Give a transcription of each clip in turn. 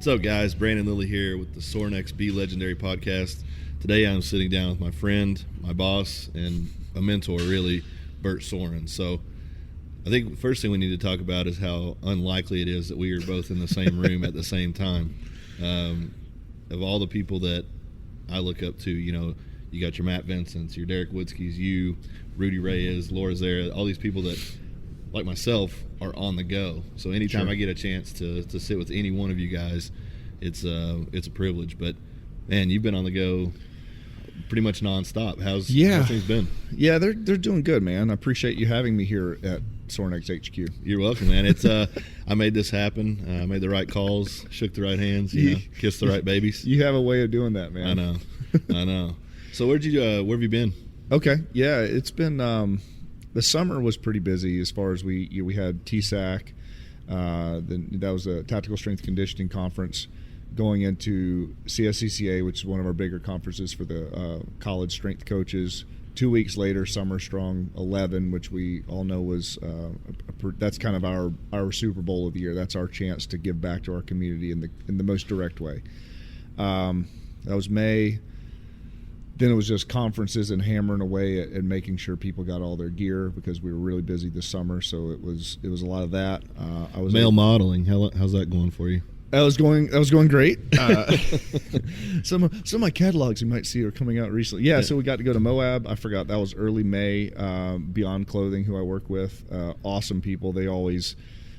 What's up, guys? Brandon Lilly here with the Sorin XB Legendary Podcast. Today I'm sitting down with my friend, my boss, and a mentor, really, Bert Sorin. So I think the first thing we need to talk about is how unlikely it is that we are both in the same room at the same time. Of all the people that I look up to, you know, you got your Matt Vincents, your Derek Woodskis, you, Rudy Reyes, Laura Zara, all these people that, like myself, are on the go. So anytime I get a chance to sit with any one of you guys, it's a privilege. But man, you've been on the go pretty much nonstop. How's things been? Yeah, they're doing good, man. I appreciate you having me here at Sorin X HQ. You're welcome, man. It's I made this happen. I made the right calls, shook the right hands, kissed the right babies. You have a way of doing that, man. I know. So where have you been? Okay, yeah, it's been the summer was pretty busy as far as we had TSAC. That was a Tactical Strength Conditioning Conference, going into CSCCA, which is one of our bigger conferences for the college strength coaches. 2 weeks later, Summer Strong 11, which we all know was that's kind of our Super Bowl of the year. That's our chance to give back to our community in the most direct way. That was May. Then it was just conferences and hammering away at making sure people got all their gear, because we were really busy this summer. So it was a lot of that. I was male modeling. How's that going for you? I was going great. Some of my catalogs you might see are coming out recently. Yeah, so we got to go to Moab. I forgot that was early May. Beyond Clothing, who I work with, awesome people. They always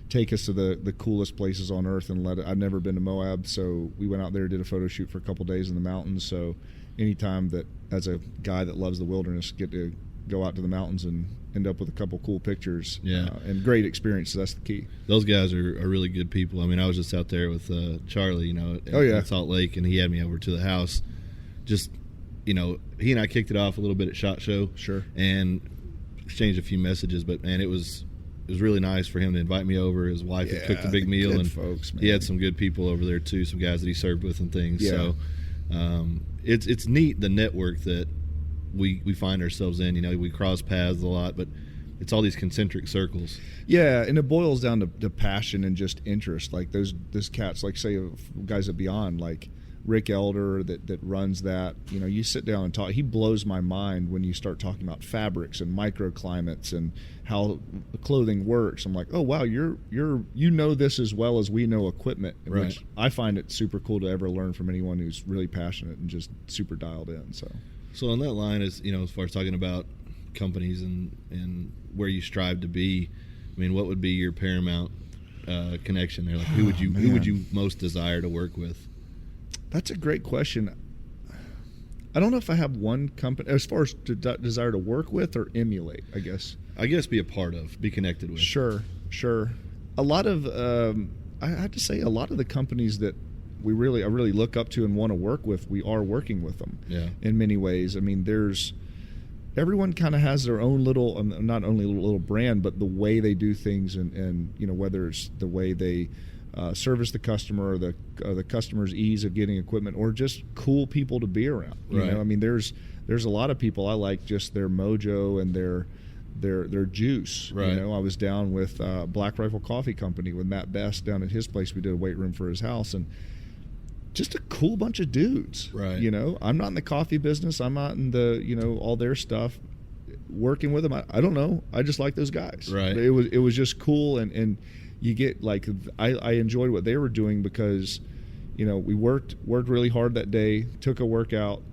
take us to the coolest places on earth and I've never been to Moab, so we went out there, did a photo shoot for a couple days in the mountains. So anytime that, as a guy that loves the wilderness, get to go out to the mountains and end up with a couple cool pictures, and great experience. So that's the key. Those guys are really good people. I mean, I was just out there with Charlie, at Salt Lake, and he had me over to the house. Just, he and I kicked it off a little bit at SHOT Show, and exchanged a few messages. But man, it was really nice for him to invite me over. His wife had cooked a big meal, and folks, man. He had some good people over there too, some guys that he served with and things. Yeah. So it's neat, the network that we find ourselves in. We cross paths a lot, but it's all these concentric circles. Yeah, and it boils down to passion and just interest. Like those cats, like say guys at Beyond, like Rick Elder that runs that. You sit down and talk. He blows my mind when you start talking about fabrics and microclimates and how clothing works. I'm like, oh wow, you know this as well as we know equipment. Right. Which I find it super cool to ever learn from anyone who's really passionate and just super dialed in. So on that line is, as far as talking about companies and where you strive to be, I mean, what would be your paramount connection there? Like, who would you most desire to work with? That's a great question. I don't know if I have one company as far as desire to work with or emulate. I guess be a part of, be connected with. Sure. A lot of I have to say, a lot of the companies that I really look up to and want to work with, we are working with them. Yeah. In many ways. I mean, everyone kind of has their own little, not only little brand, but the way they do things, and whether it's the way they service the customer, or the customer's ease of getting equipment, or just cool people to be around. Right. I mean, there's a lot of people I like, just their mojo and their juice. Right. I was down with Black Rifle Coffee Company with Matt Best down at his place. We did a weight room for his house, and just a cool bunch of dudes. Right. I'm not in the coffee business. I'm not in the all their stuff. Working with them, I don't know. I just like those guys. Right. It was just cool, and you get like I enjoyed what they were doing, because we worked really hard that day. Took a workout.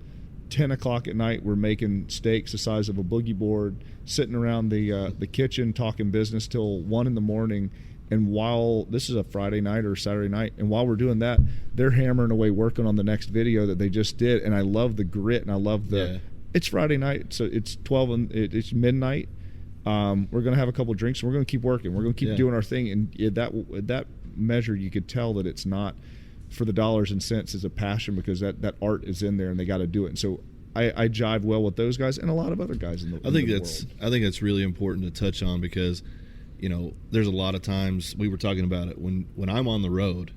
10 o'clock at night, we're making steaks the size of a boogie board, sitting around the kitchen talking business till 1 in the morning. And while this is a Friday night or Saturday night, and while we're doing that, they're hammering away working on the next video that they just did. And I love the grit, and I love it's Friday night, so it's 12 and it's midnight. We're gonna have a couple drinks, and we're gonna keep working. We're gonna keep doing our thing. And that measure, you could tell that it's not for the dollars and cents. Is a passion, because that art is in there, and they got to do it. And so I jive well with those guys and a lot of other guys in the world. I think that's really important to touch on, because there's a lot of times, we were talking about it, when I'm on the road,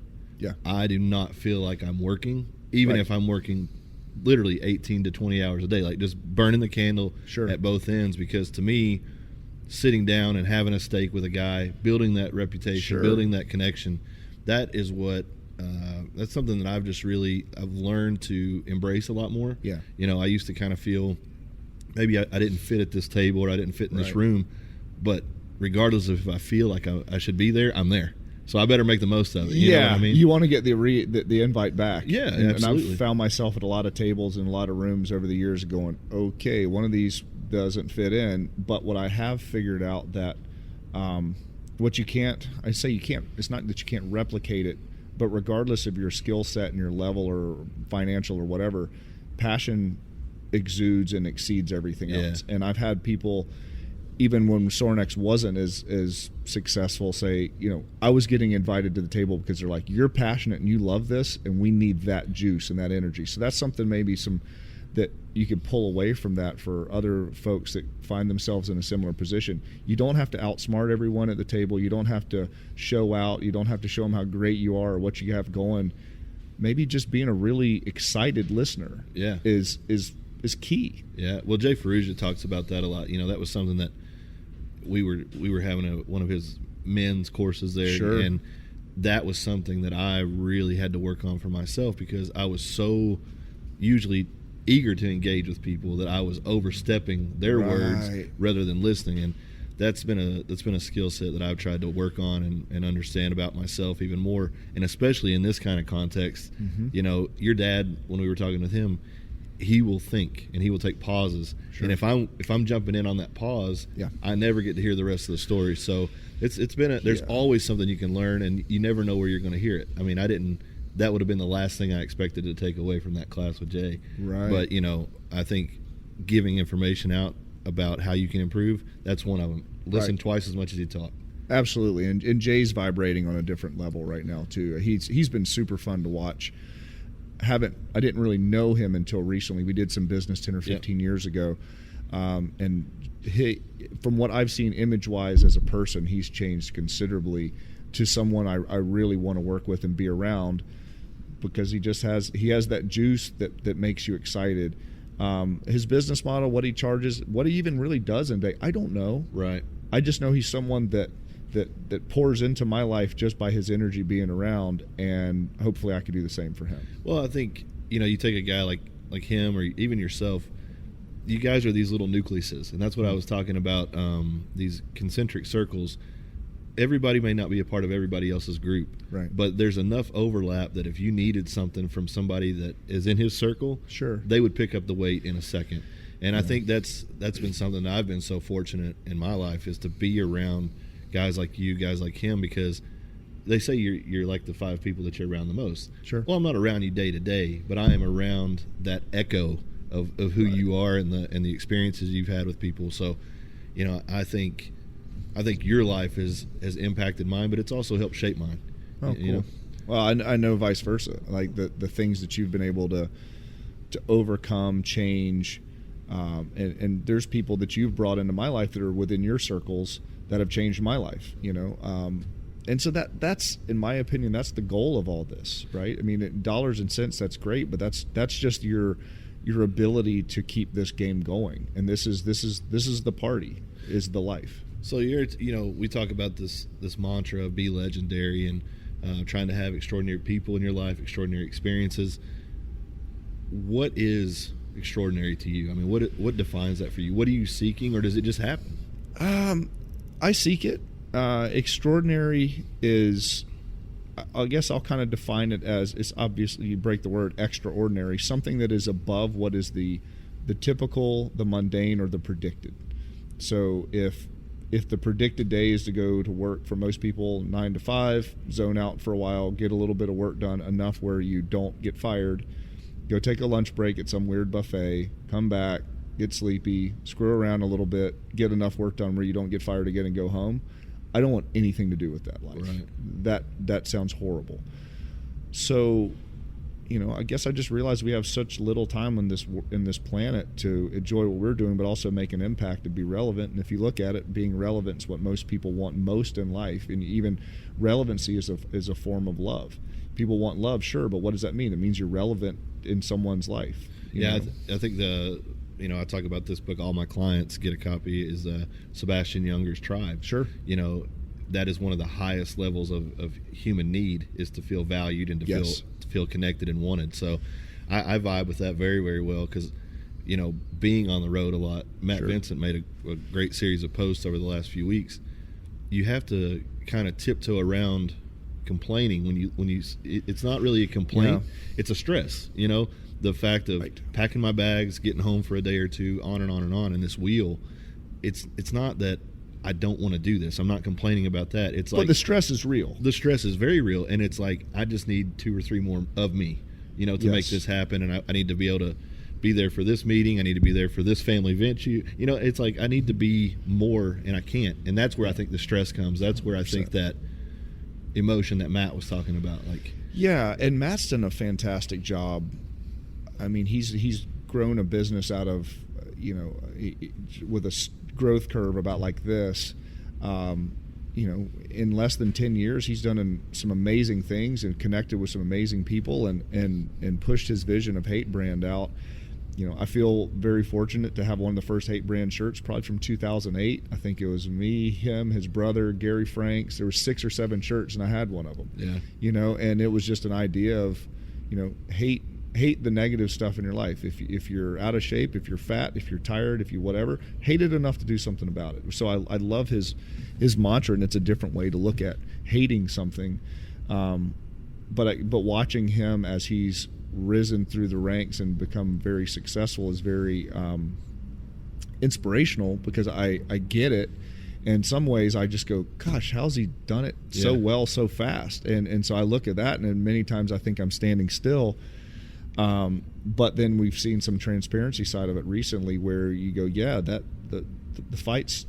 I do not feel like I'm working, even if I'm working literally 18 to 20 hours a day, like just burning the candle at both ends. Because to me, sitting down and having a steak with a guy, building that reputation, building that connection, that is what that's something that I've learned to embrace a lot more. Yeah. I used to kind of feel maybe I didn't fit at this table or I didn't fit in this room, but regardless of if I feel like I should be there, I'm there. So I better make the most of it. You know what I mean? You want to get the invite back. Yeah, and absolutely. I've found myself at a lot of tables in a lot of rooms over the years going, okay, one of these doesn't fit in. But what I have figured out that what you can't, it's not that you can't replicate it, but regardless of your skill set and your level or financial or whatever, passion exudes and exceeds everything else. And I've had people, even when Sorin wasn't as successful, say, I was getting invited to the table because they're like, you're passionate and you love this, and we need that juice and that energy. So that's something maybe that you could pull away from that for other folks that find themselves in a similar position. You don't have to outsmart everyone at the table. You don't have to show out. You don't have to show them how great you are or what you have going. Maybe just being a really excited listener is key. Yeah. Well, Jay Ferrugia talks about that a lot. That was something that we were having one of his men's courses there. Sure. And that was something that I really had to work on for myself, because I was so usually eager to engage with people that I was overstepping their words rather than listening. And that's been a skill set that I've tried to work on and understand about myself even more. And especially in this kind of context, your dad, when we were talking with him, he will think and he will take pauses. Sure. And if I'm jumping in on that pause, I never get to hear the rest of the story. So it's been there's always something you can learn, and you never know where you're going to hear it. I mean, that would have been the last thing I expected to take away from that class with Jay. Right. But I think giving information out about how you can improve, that's one of them. Listen twice as much as you talk. Absolutely. And Jay's vibrating on a different level right now too. He's been super fun to watch. I didn't really know him until recently. We did some business 10 or 15 years ago, and from what I've seen image-wise as a person, he's changed considerably to someone I really want to work with and be around, because he has that juice that makes you excited. His business model, what he charges, what he even really does in a day, I don't know. Right. I just know he's someone that pours into my life just by his energy being around, and hopefully I could do the same for him. Well, I think, you take a guy like him or even yourself, you guys are these little nucleuses, and that's what I was talking about, these concentric circles. Everybody may not be a part of everybody else's group, right? But there's enough overlap that if you needed something from somebody that is in his circle, sure, they would pick up the weight in a second. And I think that's been something that I've been so fortunate in my life, is to be around guys like you, guys like him, because they say you're like the 5 people that you're around the most. Sure. Well, I'm not around you day to day, but I am around that echo of who you are and the experiences you've had with people. So, I think your life has impacted mine, but it's also helped shape mine. Oh, cool. Well, I know vice versa. Like the things that you've been able to overcome, change, and there's people that you've brought into my life that are within your circles that have changed my life. And so that's in my opinion, that's the goal of all this, right? I mean, dollars and cents, that's great, but that's just your ability to keep this game going. And this is the party, is the life. So we talk about this mantra of be legendary and trying to have extraordinary people in your life, extraordinary experiences. What is extraordinary to you? I mean, what defines that for you? What are you seeking, or does it just happen? I seek it. Extraordinary is, I guess I'll kind of define it as, it's obviously, you break the word extraordinary, something that is above what is the typical, the mundane, or the predicted. So if the predicted day is to go to work for most people 9 to 5, zone out for a while, get a little bit of work done enough where you don't get fired, go take a lunch break at some weird buffet, come back, get sleepy, screw around a little bit, get enough work done where you don't get fired again and go home. I don't want anything to do with that life. Right. That sounds horrible. So, I guess I just realized we have such little time in this planet to enjoy what we're doing, but also make an impact and be relevant. And if you look at it, being relevant is what most people want most in life. And even relevancy is a form of love. People want love, sure, but what does that mean? It means you're relevant in someone's life. I think I talk about this book. All my clients get a copy. Is Sebastian Junger's Tribe. Sure. that is one of the highest levels of human need, is to feel valued and to feel connected and wanted. So I vibe with that very, very well, because, you know, being on the road a lot, Matt Vincent made a great series of posts over the last few weeks. You have to kind of tiptoe around complaining when you it's not really a complaint, it's a stress, you know, the fact of packing my bags, getting home for a day or two, on and on and on, and this wheel, it's not that I don't want to do this. I'm not complaining about that. It's like, but the stress is real. The stress is very real, and it's like I just need 2 or 3 more of me, you know, to make this happen. And I need to be able to be there for this meeting. I need to be there for this family event. You know, it's like I need to be more, and I can't. And that's where I think the stress comes. That's where I think that emotion that Matt was talking about. Like, yeah, and Matt's done a fantastic job. I mean, he's grown a business out of, you know, with a growth curve about like this. You know, in less than 10 years, he's done some amazing things and connected with some amazing people and pushed his vision of Hate Brand out. You know, I feel very fortunate to have one of the first Hate Brand shirts, probably from 2008. I think it was me, him, his brother, Gary Franks. There were 6 or 7 shirts, and I had one of them. Yeah. You know, and it was just an idea of, you know, hate the negative stuff in your life. If you're out of shape, if you're fat, if you're tired, if you whatever, hate it enough to do something about it. So I love his mantra, and it's a different way to look at hating something. But watching him as he's risen through the ranks and become very successful is very inspirational, because I get it. In some ways, I just go, gosh, how's he done it so well, so fast? And so I look at that, and many times I think I'm standing still. But then we've seen some transparency side of it recently, where you go, yeah, that the fights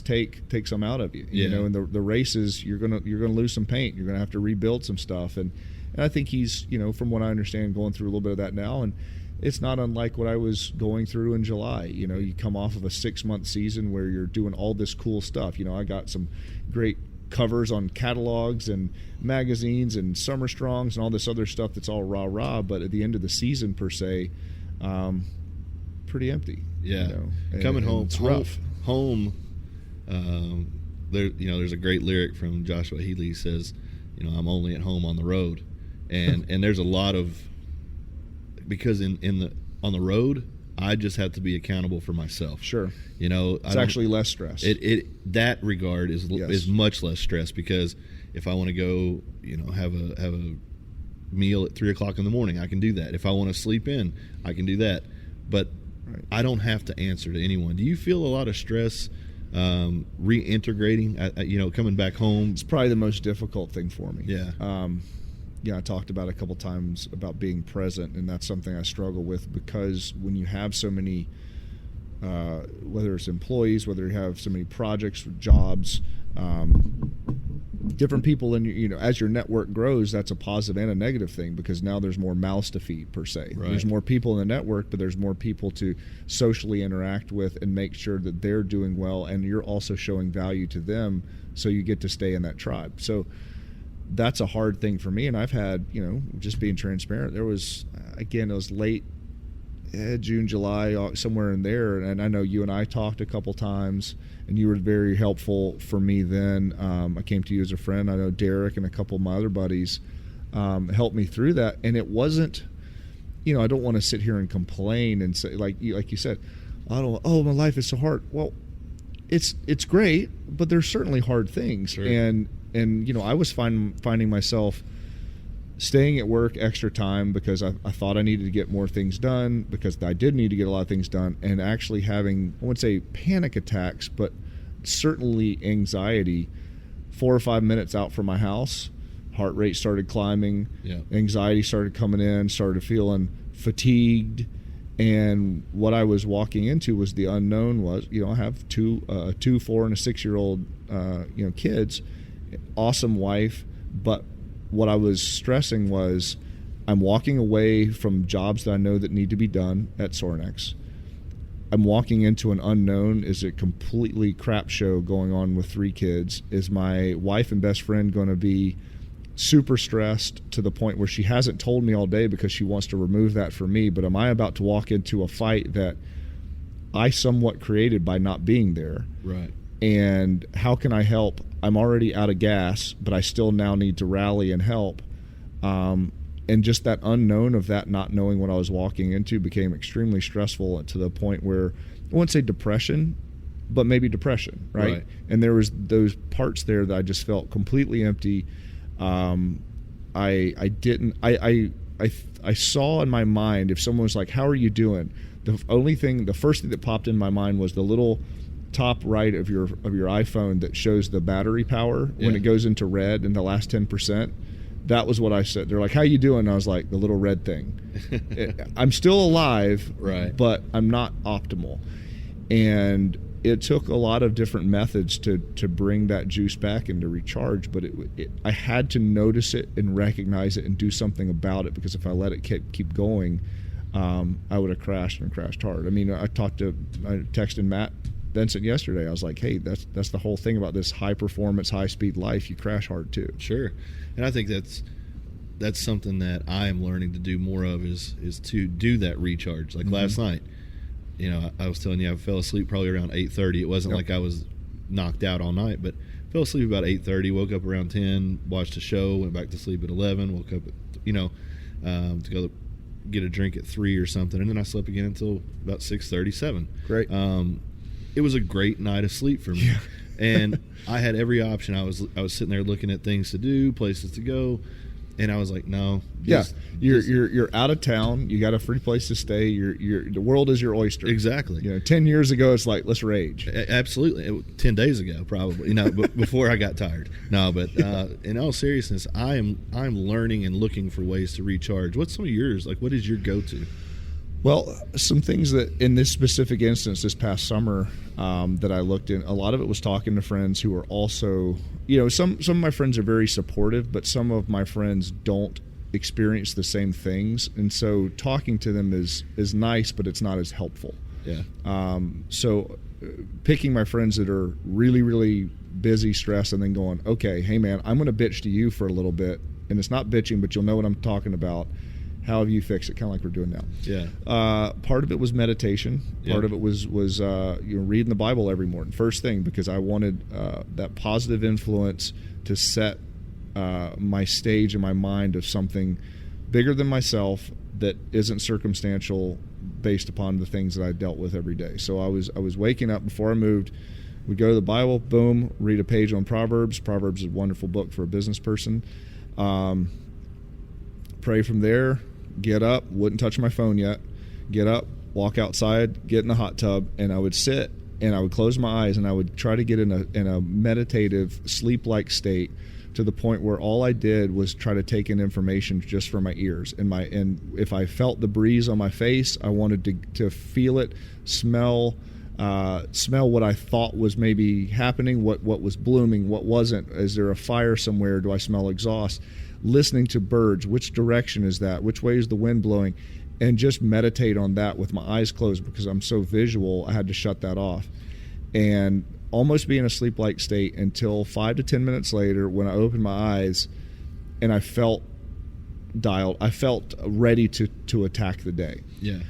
take some out of you, you know, and the races, you're gonna lose some paint, you're gonna have to rebuild some stuff, and I think he's, you know, from what I understand, going through a little bit of that now, and it's not unlike what I was going through in July. You know, you come off of a 6-month season where you're doing all this cool stuff. You know, I got some great covers on catalogs and magazines and Summer Strongs and all this other stuff that's all rah-rah, but at the end of the season, per se, pretty empty. Yeah. You know? Coming home, it's rough. There's a great lyric from Joshua Healy. He says, you know, I'm only at home on the road. And there's a lot of, because on the road, I just have to be accountable for myself. Sure. You know, it's actually less stress. That regard is much less stress, because if I want to go, you know, have a meal at 3:00 in the morning, I can do that. If I want to sleep in, I can do that. But I don't have to answer to anyone. Do you feel a lot of stress reintegrating? You know, coming back home. It's probably the most difficult thing for me. Yeah. I talked about a couple times about being present, and that's something I struggle with, because when you have so many, whether it's employees, whether you have so many projects, jobs, different people, and you know, as your network grows, that's a positive and a negative thing, because now there's more mouths to feed, per se. Right. There's more people in the network, but there's more people to socially interact with and make sure that they're doing well, and you're also showing value to them, so you get to stay in that tribe. So that's a hard thing for me, and I've had, you know, just being transparent, there was, again, it was late June, July, somewhere in there, and I know you and I talked a couple times, and you were very helpful for me then. I came to you as a friend. I know Derek and a couple of my other buddies helped me through that, and it wasn't, you know, I don't want to sit here and complain and say, like you said, my life is so hard. Well, it's great, but there's certainly hard things. Sure. And you know, I was finding myself staying at work extra time because I thought I needed to get more things done, because I did need to get a lot of things done, and actually having, I wouldn't say panic attacks, but certainly anxiety. 4 or 5 minutes out from my house, heart rate started climbing, anxiety started coming in, started feeling fatigued, and what I was walking into was the unknown. Was, you know, I have two 4 and a 6-year-old kids, awesome wife, but what I was stressing was I'm walking away from jobs that I know that need to be done at Sorin. I'm walking into an unknown. Is a completely crap show going on with 3 kids? Is my wife and best friend going to be super stressed to the point where she hasn't told me all day because she wants to remove that from me? But am I about to walk into a fight that I somewhat created by not being there? Right. And how can I help I'm already out of gas, but I still now need to rally and help. And just that unknown of that, not knowing what I was walking into, became extremely stressful to the point where I wouldn't say depression, but maybe depression, right? And there was those parts there that I just felt completely empty. I saw in my mind, if someone was like, "How are you doing?" The first thing that popped in my mind was the little top right of your iPhone that shows the battery power when it goes into red in the last 10%. That was what I said. They're like, "How you doing?" And I was like, the little red thing. I'm still alive, but I'm not optimal. And it took a lot of different methods to bring that juice back and to recharge, but I had to notice it and recognize it and do something about it, because if I let it keep going, I would have crashed hard. I mean, I texted Matt Vincent yesterday. I was like, "Hey, that's the whole thing about this high performance, high speed life. You crash hard too." Sure. And I think that's something that I am learning to do more of is to do that recharge. Like last night, I was telling you, I fell asleep probably around 8:30. It wasn't like I was knocked out all night, but fell asleep about 8:30, woke up around 10, watched a show, went back to sleep at 11, woke up at, to go get a drink at 3 or something, and then I slept again until about 6:30, 7. Great. It was a great night of sleep for me. And I had every option. I was sitting there looking at things to do, places to go, and I was like, no. You're out of town. You got a free place to stay. The world is your oyster. Exactly. 10 years ago, it's like, let's rage. Absolutely. 10 days ago, probably. But before I got tired. No, but in all seriousness, I'm learning and looking for ways to recharge. What's some of yours? Like, what is your go-to? Well, some things that in this specific instance this past summer that I looked in, a lot of it was talking to friends who are also, some of my friends are very supportive, but some of my friends don't experience the same things. And so talking to them is nice, but it's not as helpful. Yeah. So picking my friends that are really, really busy, stressed, and then going, okay, hey man, I'm going to bitch to you for a little bit. And it's not bitching, but you'll know what I'm talking about. How have you fixed it? Kind of like we're doing now. Yeah. Part of it was meditation. Part of it was reading the Bible every morning, first thing, because I wanted that positive influence to set my stage in my mind of something bigger than myself that isn't circumstantial, based upon the things that I dealt with every day. So I was waking up before I moved. We'd go to the Bible, boom, read a page on Proverbs. Proverbs is a wonderful book for a business person. Pray from there. Get up, wouldn't touch my phone yet. Get up, walk outside, get in the hot tub, and I would sit and I would close my eyes and I would try to get in a meditative, sleep-like state, to the point where all I did was try to take in information just from my ears. And if I felt the breeze on my face, I wanted to feel it, smell what I thought was maybe happening, what was blooming, what wasn't. Is there a fire somewhere? Do I smell exhaust? Listening to birds, which direction is that? Which way is the wind blowing? And just meditate on that with my eyes closed, because I'm so visual, I had to shut that off. And almost be in a sleep-like state until 5 to 10 minutes later, when I opened my eyes and I felt dialed. I felt ready to attack the day. Yeah.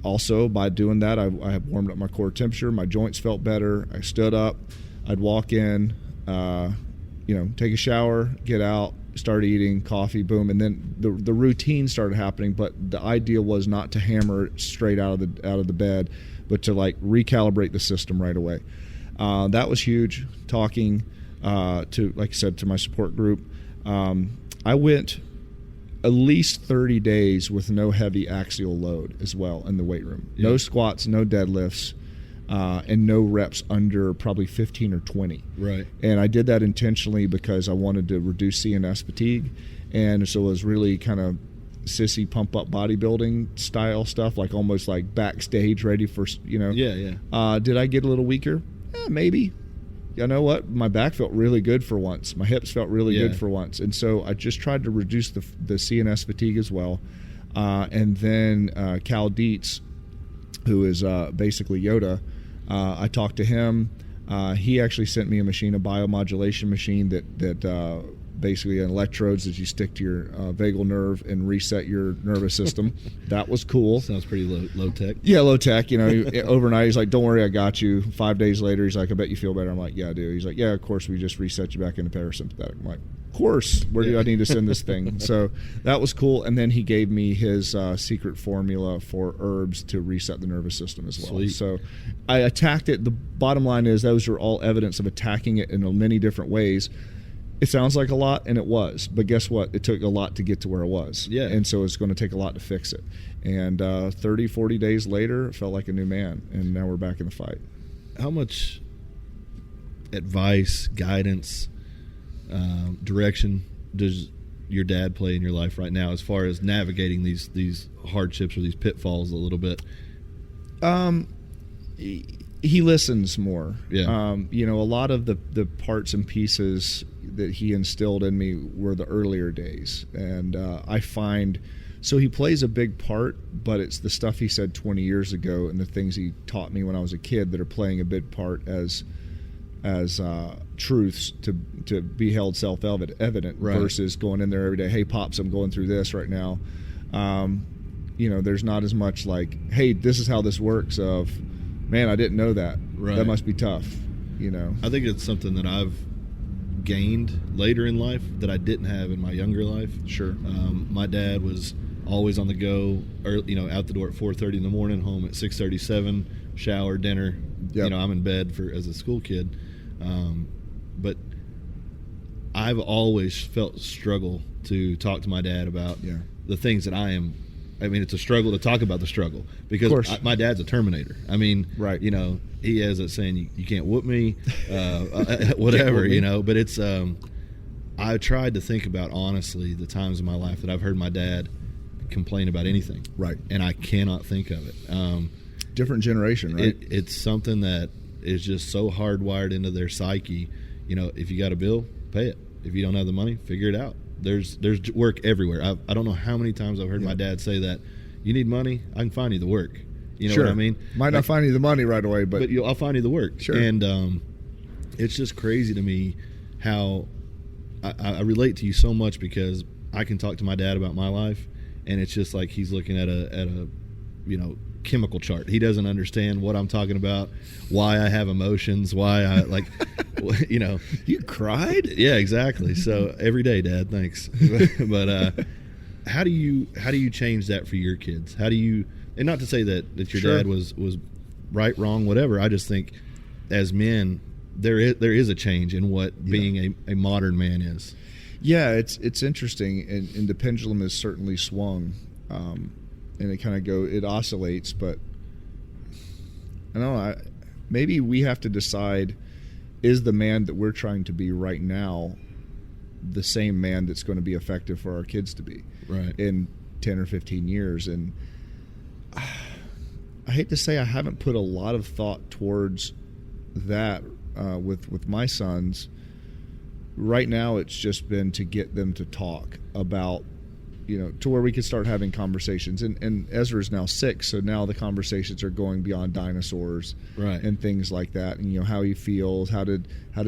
Also, by doing that, I warmed up my core temperature. My joints felt better. I stood up. I'd walk in, take a shower, get out, start eating coffee, boom, and then the routine started happening. But the idea was not to hammer it straight out of the bed, but to recalibrate the system right away. That was huge. Talking to, like I said, to my support group. I went at least 30 days with no heavy axial load as well in the weight room. Yeah. No squats, no deadlifts, and no reps under probably 15 or 20. Right. And I did that intentionally because I wanted to reduce CNS fatigue. And so it was really kind of sissy pump up bodybuilding style stuff, almost like backstage ready for, Yeah. Did I get a little weaker? Maybe. You know what? My back felt really good for once. My hips felt really good for once. And so I just tried to reduce the CNS fatigue as well. And then Cal Dietz, who is basically Yoda, I talked to him. He actually sent me a biomodulation machine that basically electrodes that you stick to your vagal nerve and reset your nervous system. That was cool. Sounds pretty low tech. Yeah, low tech. Overnight he's like, "Don't worry, I got you." 5 days later, he's like, "I bet you feel better." I'm like, "Yeah, I do." He's like, "Yeah, of course, we just reset you back into parasympathetic." I'm like, "Of course. Where do I need to send this thing?" So that was cool. And then he gave me his secret formula for herbs to reset the nervous system as well. Sweet. So I attacked it. The bottom line is those are all evidence of attacking it in many different ways. It sounds like a lot, and it was. But guess what? It took a lot to get to where it was. Yeah. And so it's going to take a lot to fix it. And 30, 40 days later, it felt like a new man. And now we're back in the fight. How much advice, guidance, direction does your dad play in your life right now as far as navigating these hardships or these pitfalls a little bit? He listens more. Yeah. A lot of the parts and pieces that he instilled in me were the earlier days. And I find, so he plays a big part, but it's the stuff he said 20 years ago and the things he taught me when I was a kid that are playing a big part as truths to be held self-evident right. versus going in there every day, "Hey, Pops, I'm going through this right now." There's not as much like, "Hey, this is how this works," of, "Man, I didn't know that. Right. That must be tough." I think it's something that I've gained later in life that I didn't have in my younger life. Sure. My dad was always on the go, out the door at 4:30 in the morning, home at 6:37, shower, dinner. Yep. I'm in bed as a school kid. But I've always felt struggle to talk to my dad about the things that I am. I mean, it's a struggle to talk about the struggle because my dad's a Terminator. I mean, right. He has that saying, you can't whoop me, whatever, but it's, I tried to think about, honestly, the times in my life that I've heard my dad complain about anything. Right. And I cannot think of it. Different generation, right? It's something that is just so hardwired into their psyche. If you got a bill, pay it. If you don't have the money, figure it out. There's work everywhere. I don't know how many times I've heard my dad say that. You need money, I can find you the work. You know sure. what I mean? Might not find you the money right away, but I'll find you the work. Sure. And it's just crazy to me how I relate to you so much because I can talk to my dad about my life, and it's just like he's looking at a chemical chart. He doesn't understand what I'm talking about, why I have emotions, why I like, You cried? Yeah, exactly. So every day, Dad, thanks. But how do you change that for your kids? How do you, and not to say that your Sure. dad was right, wrong, whatever. I just think as men, there is a change in what being a modern man is. Yeah, it's interesting, and the pendulum is certainly swung, and it kind of it oscillates. But I don't know. Maybe we have to decide: is the man that we're trying to be right now the same man that's going to be effective for our kids to be in 10 or 15 years? And I hate to say I haven't put a lot of thought towards that with my sons. Right now, it's just been to get them to talk about, to where we could start having conversations. And Ezra's now 6, so now the conversations are going beyond dinosaurs and things like that. And how he feels. How did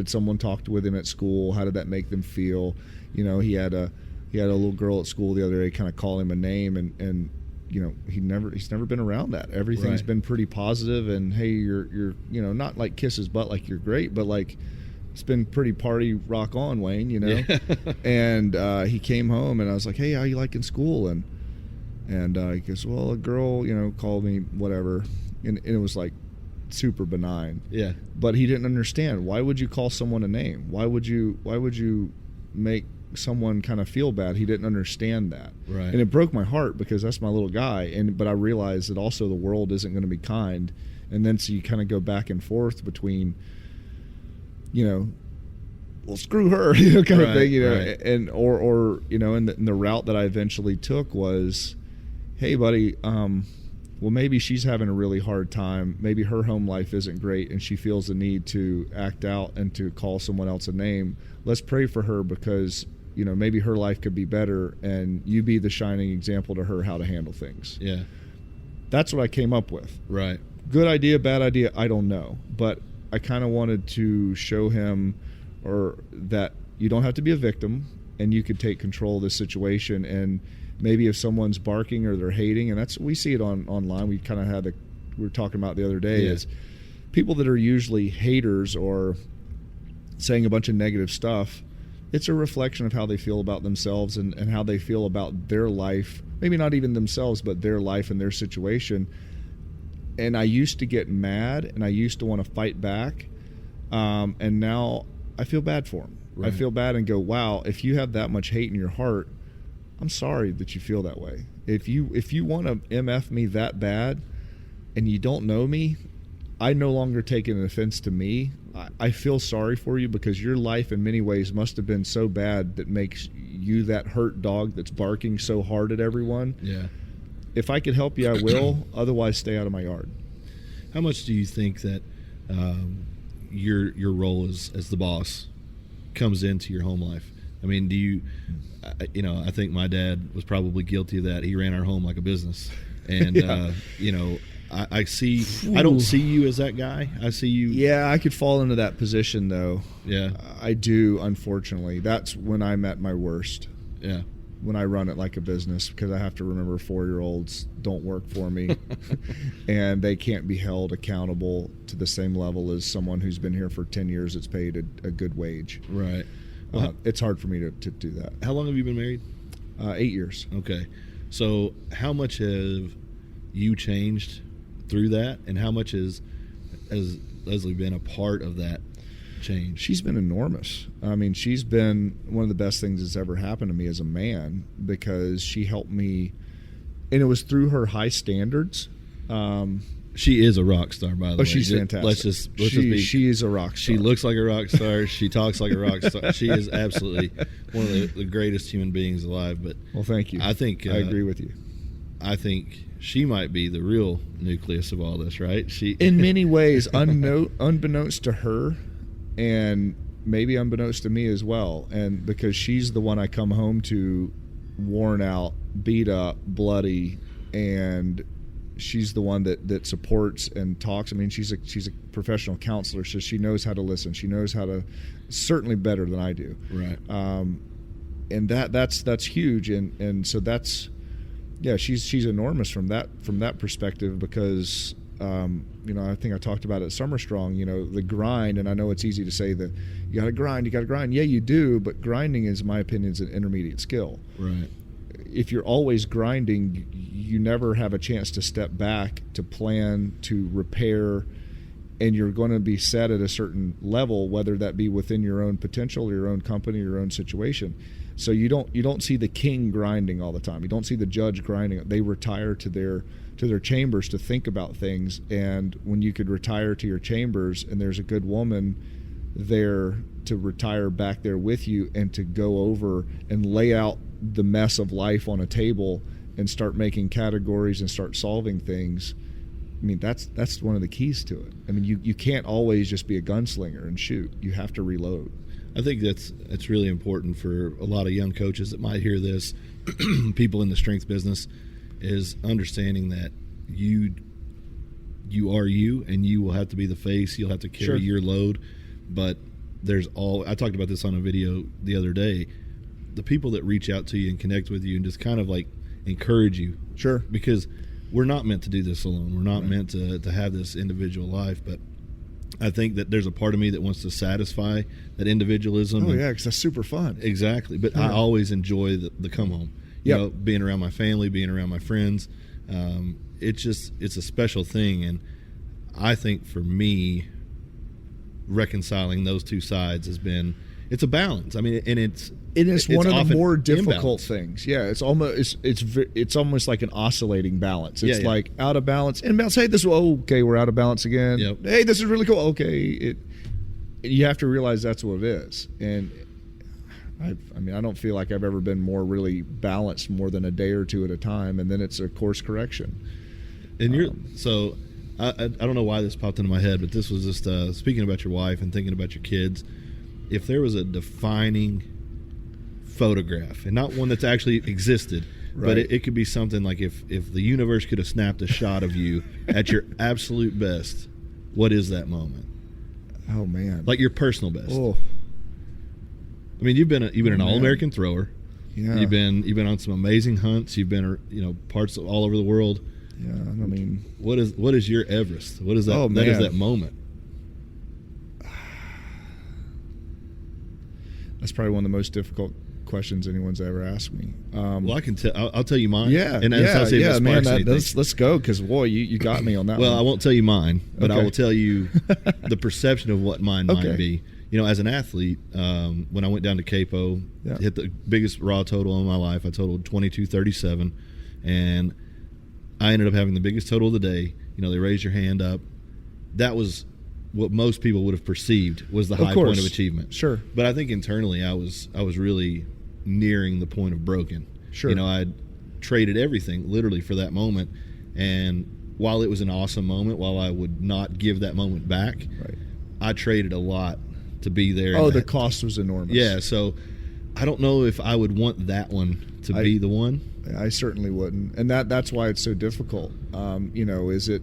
someone talk with him at school? How did that make them feel? He had a little girl at school the other day kind of call him a name, and he's never been around that. Everything's been pretty positive, and hey, you're not like kiss his butt like you're great, but like it's been pretty party rock on, Wayne, And he came home and I was like, hey, how you liking school? And he goes, well, a girl called me whatever, and it was like super benign, but he didn't understand. Why would you call someone a name? Why would you make someone kind of feel bad? He didn't understand that, and it broke my heart because that's my little guy. But I realized that also the world isn't going to be kind, and then so you kind of go back and forth between well, screw her, kind of thing, and or and the route that I eventually took was, hey buddy, well, maybe she's having a really hard time, maybe her home life isn't great and she feels the need to act out and to call someone else a name. Let's pray for her because maybe her life could be better, and you be the shining example to her how to handle things. That's what I came up with. Good idea, bad idea, I don't know, but I kind of wanted to show him, or that you don't have to be a victim, and you could take control of the situation. And maybe if someone's barking or they're hating, and we see it online. We kind of we were talking about the other day, is people that are usually haters or saying a bunch of negative stuff. It's a reflection of how they feel about themselves and how they feel about their life. Maybe not even themselves, but their life and their situation. And I used to get mad, and I used to want to fight back. And now I feel bad for them. Right. I feel bad and go, wow, if you have that much hate in your heart, I'm sorry that you feel that way. If you want to MF me that bad and you don't know me, I no longer take an offense to me. I feel sorry for you, because your life in many ways must have been so bad that makes you that hurt dog that's barking so hard at everyone. Yeah. If I could help you, I will. Otherwise, stay out of my yard. How much do you think that your role as the boss comes into your home life? I mean, do you, I think my dad was probably guilty of that. He ran our home like a business. And, I don't see you as that guy. I see you. Yeah, I could fall into that position, though. Yeah. I do, unfortunately. That's when I'm at my worst. Yeah. When I run it like a business, because I have to remember 4-year-olds don't work for me and they can't be held accountable to the same level as someone who's been here for 10 years that's paid a good wage. Right. Well, it's hard for me to do that. How long have you been married? 8 years. Okay. So how much have you changed through that, and how much has Leslie been a part of that change? She's been enormous. I mean, she's been one of the best things that's ever happened to me as a man, because she helped me, and it was through her high standards. She is a rock star, by the way. She's fantastic. Let's just be. She is a rock star. She looks like a rock star. She talks like a rock star. She is absolutely one of the greatest human beings alive. But well, thank you. I think I agree with you. I think she might be the real nucleus of all this, right? She, in many ways, unbeknownst to her, and maybe unbeknownst to me as well. And because she's the one I come home to, worn out, beat up, bloody, and she's the one that supports and talks. I mean, she's a professional counselor, so she knows how to listen. She knows how to, certainly better than I do. Right. And that's huge. And so that's, yeah, she's enormous from that perspective, because I think I talked about it at Summer Strong, the grind. And I know it's easy to say that you got to grind. Yeah, you do, but grinding, is, in my opinion, is an intermediate skill. Right. If you're always grinding, you never have a chance to step back, to plan, to repair, and you're going to be set at a certain level, whether that be within your own potential, or your own company, or your own situation. So you don't see the king grinding all the time. You don't see the judge grinding. They retire to their chambers to think about things. And when you could retire to your chambers, and there's a good woman there to retire back there with you, and to go over and lay out the mess of life on a table and start making categories and start solving things. I mean, that's one of the keys to it. I mean, you can't always just be a gunslinger and shoot. You have to reload. I think that's really important for a lot of young coaches that might hear this, people in the strength business, is understanding that you are you, and you will have to be the face. You'll have to carry your load. But I talked about this on a video the other day, the people that reach out to you and connect with you and just kind of like encourage you. Sure. Because we're not meant to do this alone. We're not meant to have this individual life. But I think that there's a part of me that wants to satisfy that individualism. Oh, yeah, because that's super fun. Exactly. But I always enjoy the come home. Being around my family, being around my friends. It's a special thing. And I think for me, reconciling those two sides it's a balance. I mean, and it's one of the more difficult things. Yeah, it's almost like an oscillating balance. It's like out of balance, in balance. Hey, okay, we're out of balance again. Yep. Hey, this is really cool. Okay, you have to realize that's what it is. And I don't feel like I've ever been more really balanced more than a day or two at a time, and then it's a course correction. And I don't know why this popped into my head, but this was just speaking about your wife and thinking about your kids. If there was a defining photograph, and not one that's actually existed, but it could be something like if the universe could have snapped a shot of you at your absolute best, what is that moment? Oh, man. Like your personal best. Oh. I mean, you've been an All-American thrower. Yeah. You've been on some amazing hunts. You've been, parts of all over the world. Yeah, I mean, what is your Everest? What is that? Oh, that is man. that moment. That's probably one of the most difficult questions anyone's ever asked me. Well, I can tell. I'll tell you mine. Yeah, and I'll see if it man. sparks anything. Let's go, because boy, you got me on that. Well, one. I won't tell you mine, but I Okay. will tell you the perception of what mine Okay. might be. As an athlete, when I went down to Capo, Yeah. hit the biggest raw total in my life. I totaled 22:37, and I ended up having the biggest total of the day. They raised your hand up. That was what most people would have perceived was the high point of achievement. Sure. But I think internally I was really nearing the point of broken. Sure. I'd traded everything literally for that moment, and while it was an awesome moment, while I would not give that moment back, Right. I traded a lot to be there. Oh, the cost was enormous. Yeah, so I don't know if I would want that one to be the one. I certainly wouldn't, and that's why it's so difficult. Is it,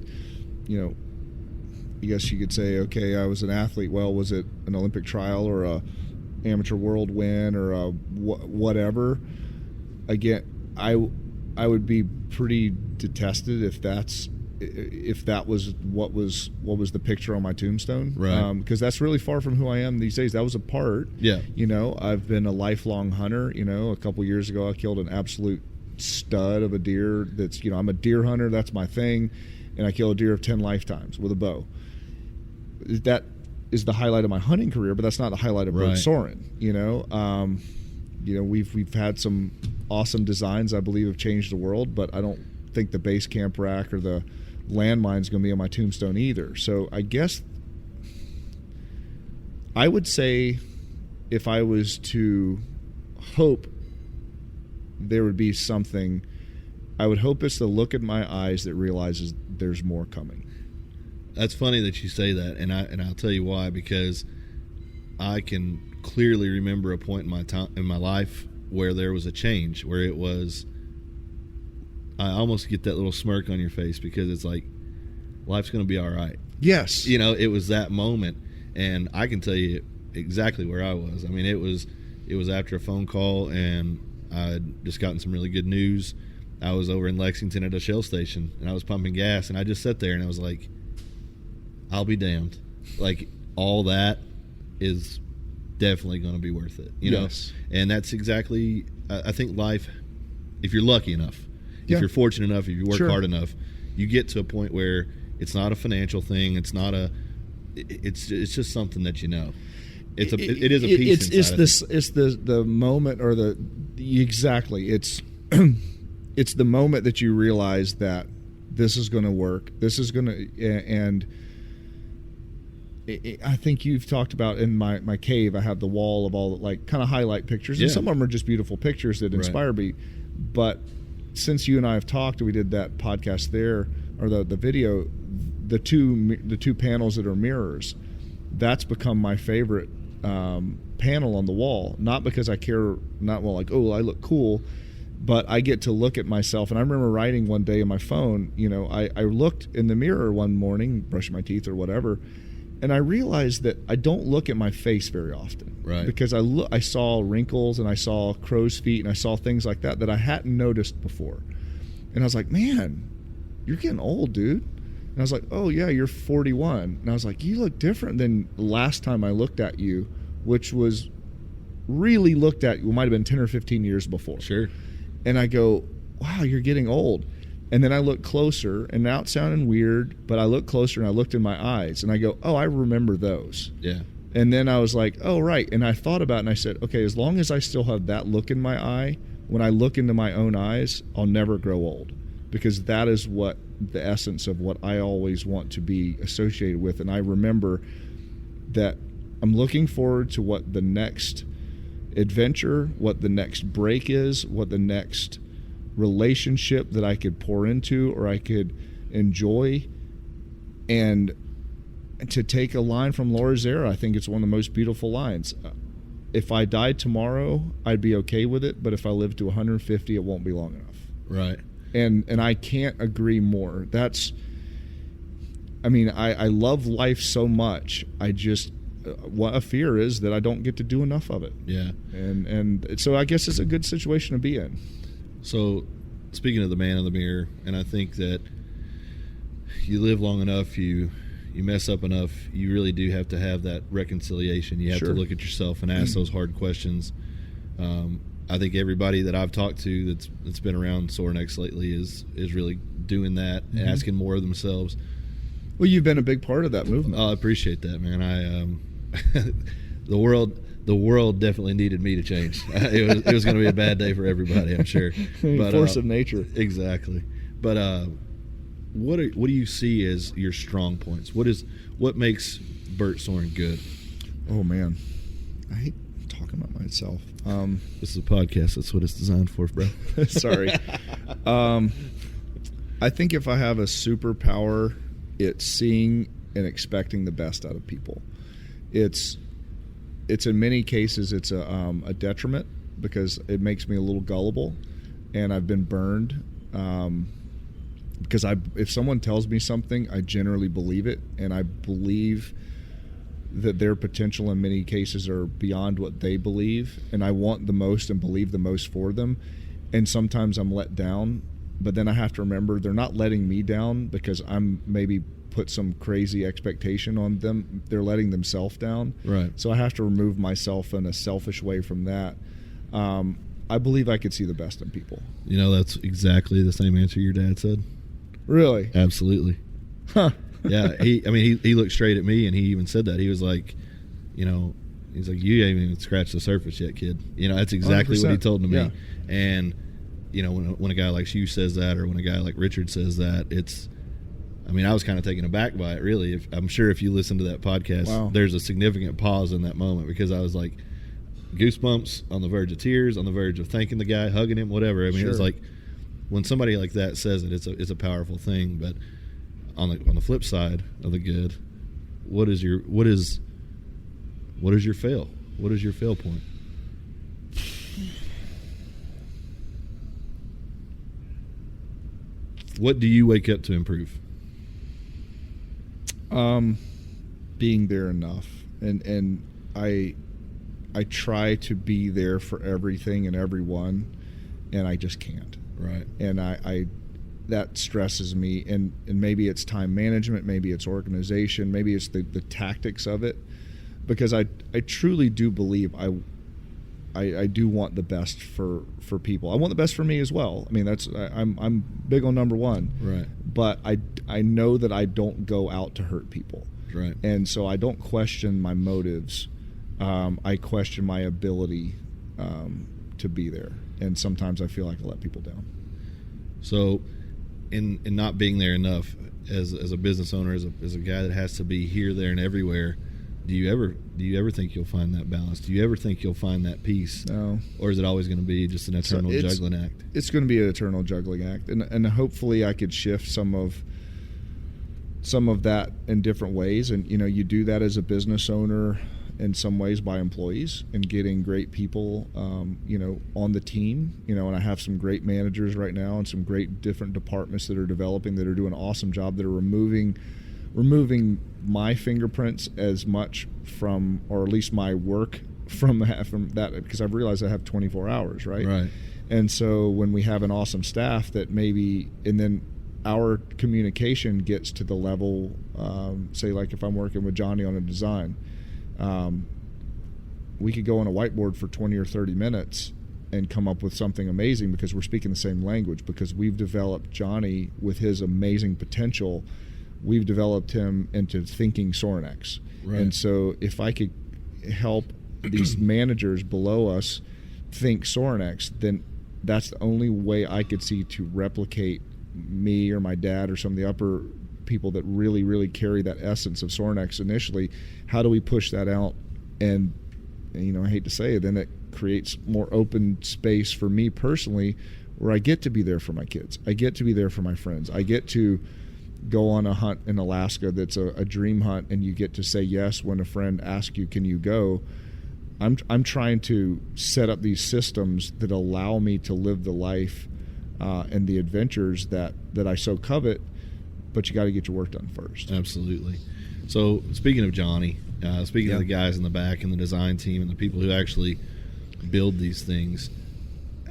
I guess you could say, okay, I was an athlete. Well, was it an Olympic trial or a amateur world win or a whatever? Again, I would be pretty detested if that was what was the picture on my tombstone, right? Because that's really far from who I am these days. That was a part. Yeah. I've been a lifelong hunter. A couple years ago I killed an absolute stud of a deer. That's I'm a deer hunter. That's my thing, and I killed a deer of 10 lifetimes with a bow. That is the highlight of my hunting career, but that's not the highlight of Bert Sorin. We've had some awesome designs I believe have changed the world, but I don't think the base camp rack or the landmine is going to be on my tombstone either. So I guess I would say, if I was to hope there would be something, I would hope it's the look in my eyes that realizes there's more coming. That's funny that you say that, and I'll tell you why. Because I can clearly remember a point in my life where there was a change, where it was, I almost get that little smirk on your face, because it's like, life's going to be all right. Yes. It was that moment, and I can tell you exactly where I was. I mean, it was after a phone call, and I'd just gotten some really good news. I was over in Lexington at a Shell station, and I was pumping gas, and I just sat there, and I was like, I'll be damned. Like, all that is definitely going to be worth it. Yes. And that's exactly, I think life, if you're lucky enough, if you're fortunate enough, if you work hard enough, you get to a point where it's not a financial thing. It's not it's just something that it is a piece. It's the moment, or exactly. It's it's the moment that you realize that this is going to work. This is going to, and I think you've talked about in my cave, I have the wall of all kind of highlight pictures, and some of them are just beautiful pictures that inspire me. But since you and I have talked, and we did that podcast there, or the video, the two panels that are mirrors, that's become my favorite panel on the wall. Not because I care, I look cool, but I get to look at myself. And I remember writing one day in my phone, I looked in the mirror one morning, brushing my teeth or whatever, and I realized that I don't look at my face very often, right? Because I saw wrinkles, and I saw crow's feet, and I saw things like that I hadn't noticed before. And I was like, man, you're getting old, dude. And I was like, oh yeah, you're 41. And I was like, you look different than last time I looked at you, which was really looked at, might have been 10 or 15 years before. Sure. And I go, wow, you're getting old. And then I look closer, and now it's sounding weird, but I look closer, and I looked in my eyes, and I go, oh, I remember those. Yeah. And then I was like, oh, right. And I thought about it, and I said, okay, as long as I still have that look in my eye, when I look into my own eyes, I'll never grow old, because that is what the essence of what I always want to be associated with. And I remember that I'm looking forward to what the next adventure, what the next break is, what the next relationship that I could pour into or I could enjoy. And to take a line from Laura Zera, I think it's one of the most beautiful lines. If I died tomorrow, I'd be okay with it, but if I live to 150, it won't be long enough. Right. And I can't agree more. I love life so much. what a fear is that I don't get to do enough of it. Yeah. And so I guess it's a good situation to be in. So speaking of the man in the mirror, and I think that you live long enough, you mess up enough, you really do have to have that reconciliation. You have to look at yourself and ask those hard questions. I think everybody that I've talked to that's been around Sorin X lately is really doing that, asking more of themselves. Well, you've been a big part of that movement. I appreciate that, man. The world definitely needed me to change. It was going to be a bad day for everybody, I'm sure. But, force of nature. Exactly. But what do you see as your strong points? What makes Bert Sorin good? Oh man, I hate talking about myself. This is a podcast. That's what it's designed for, bro. Sorry. I think if I have a superpower, it's seeing and expecting the best out of people. It's in many cases it's a detriment because it makes me a little gullible, and I've been burned. Because if someone tells me something, I generally believe it, and I believe that their potential in many cases are beyond what they believe, and I want the most and believe the most for them. And sometimes I'm let down, but then I have to remember they're not letting me down because I'm maybe put some crazy expectation on them. They're letting themselves down. Right. So I have to remove myself in a selfish way from that. I believe I could see the best in people. You know, that's exactly the same answer your dad said. Really? Absolutely. Huh. Yeah. He looked straight at me, and he even said that. He was like, he's like, you haven't even scratched the surface yet, kid. That's exactly 100%. What he told to me. Yeah. And, when a guy like you says that, or when a guy like Richard says that, I was kind of taken aback by it, really. I'm sure if you listen to that podcast, wow, there's a significant pause in that moment, because I was like, goosebumps, on the verge of tears, on the verge of thanking the guy, hugging him, whatever. It was like, when somebody like that says it, it's a powerful thing. But on the flip side of the good, what is your fail? What is your fail point? What do you wake up to improve? Being there enough, and I try to be there for everything and everyone, and I just can't. Right. And I that stresses me, and maybe it's time management, maybe it's organization, maybe it's the tactics of it, because I truly do believe I do want the best for people. I want the best for me as well. I'm big on number one. Right. But I know that I don't go out to hurt people. Right. And so I don't question my motives. I question my ability to be there. And sometimes I feel like I let people down. So in not being there enough, as a business owner, as a guy that has to be here, there, and everywhere, do you ever think you'll find that balance? Do you ever think you'll find that peace? No. Or is it always going to be just an eternal juggling act? It's going to be an eternal juggling act, and hopefully I could shift some of that in different ways. And you do that as a business owner in some ways by employees and getting great people on the team. And I have some great managers right now and some great different departments that are developing, that are doing an awesome job, that are removing my fingerprints as much from, or at least my work from that, because I've realized I have 24 hours, right? Right. And so when we have an awesome staff that maybe, and then our communication gets to the level, say like if I'm working with Johnny on a design, we could go on a whiteboard for 20 or 30 minutes and come up with something amazing because we're speaking the same language, because we've developed Johnny with his amazing potential. We've developed him into thinking Sorin X. Right. And so if I could help these managers below us think Sorin X, then that's the only way I could see to replicate me or my dad or some of the upper people that really, really carry that essence of Sorin X initially. How do we push that out? And I hate to say it, then it creates more open space for me personally, where I get to be there for my kids. I get to be there for my friends. I get to go on a hunt in Alaska that's a dream hunt, and you get to say yes when a friend asks you, can you go? I'm trying to set up these systems that allow me to live the life and the adventures that I so covet, but you got to get your work done first. Absolutely. So speaking of Johnny, speaking of the guys in the back and the design team and the people who actually build these things,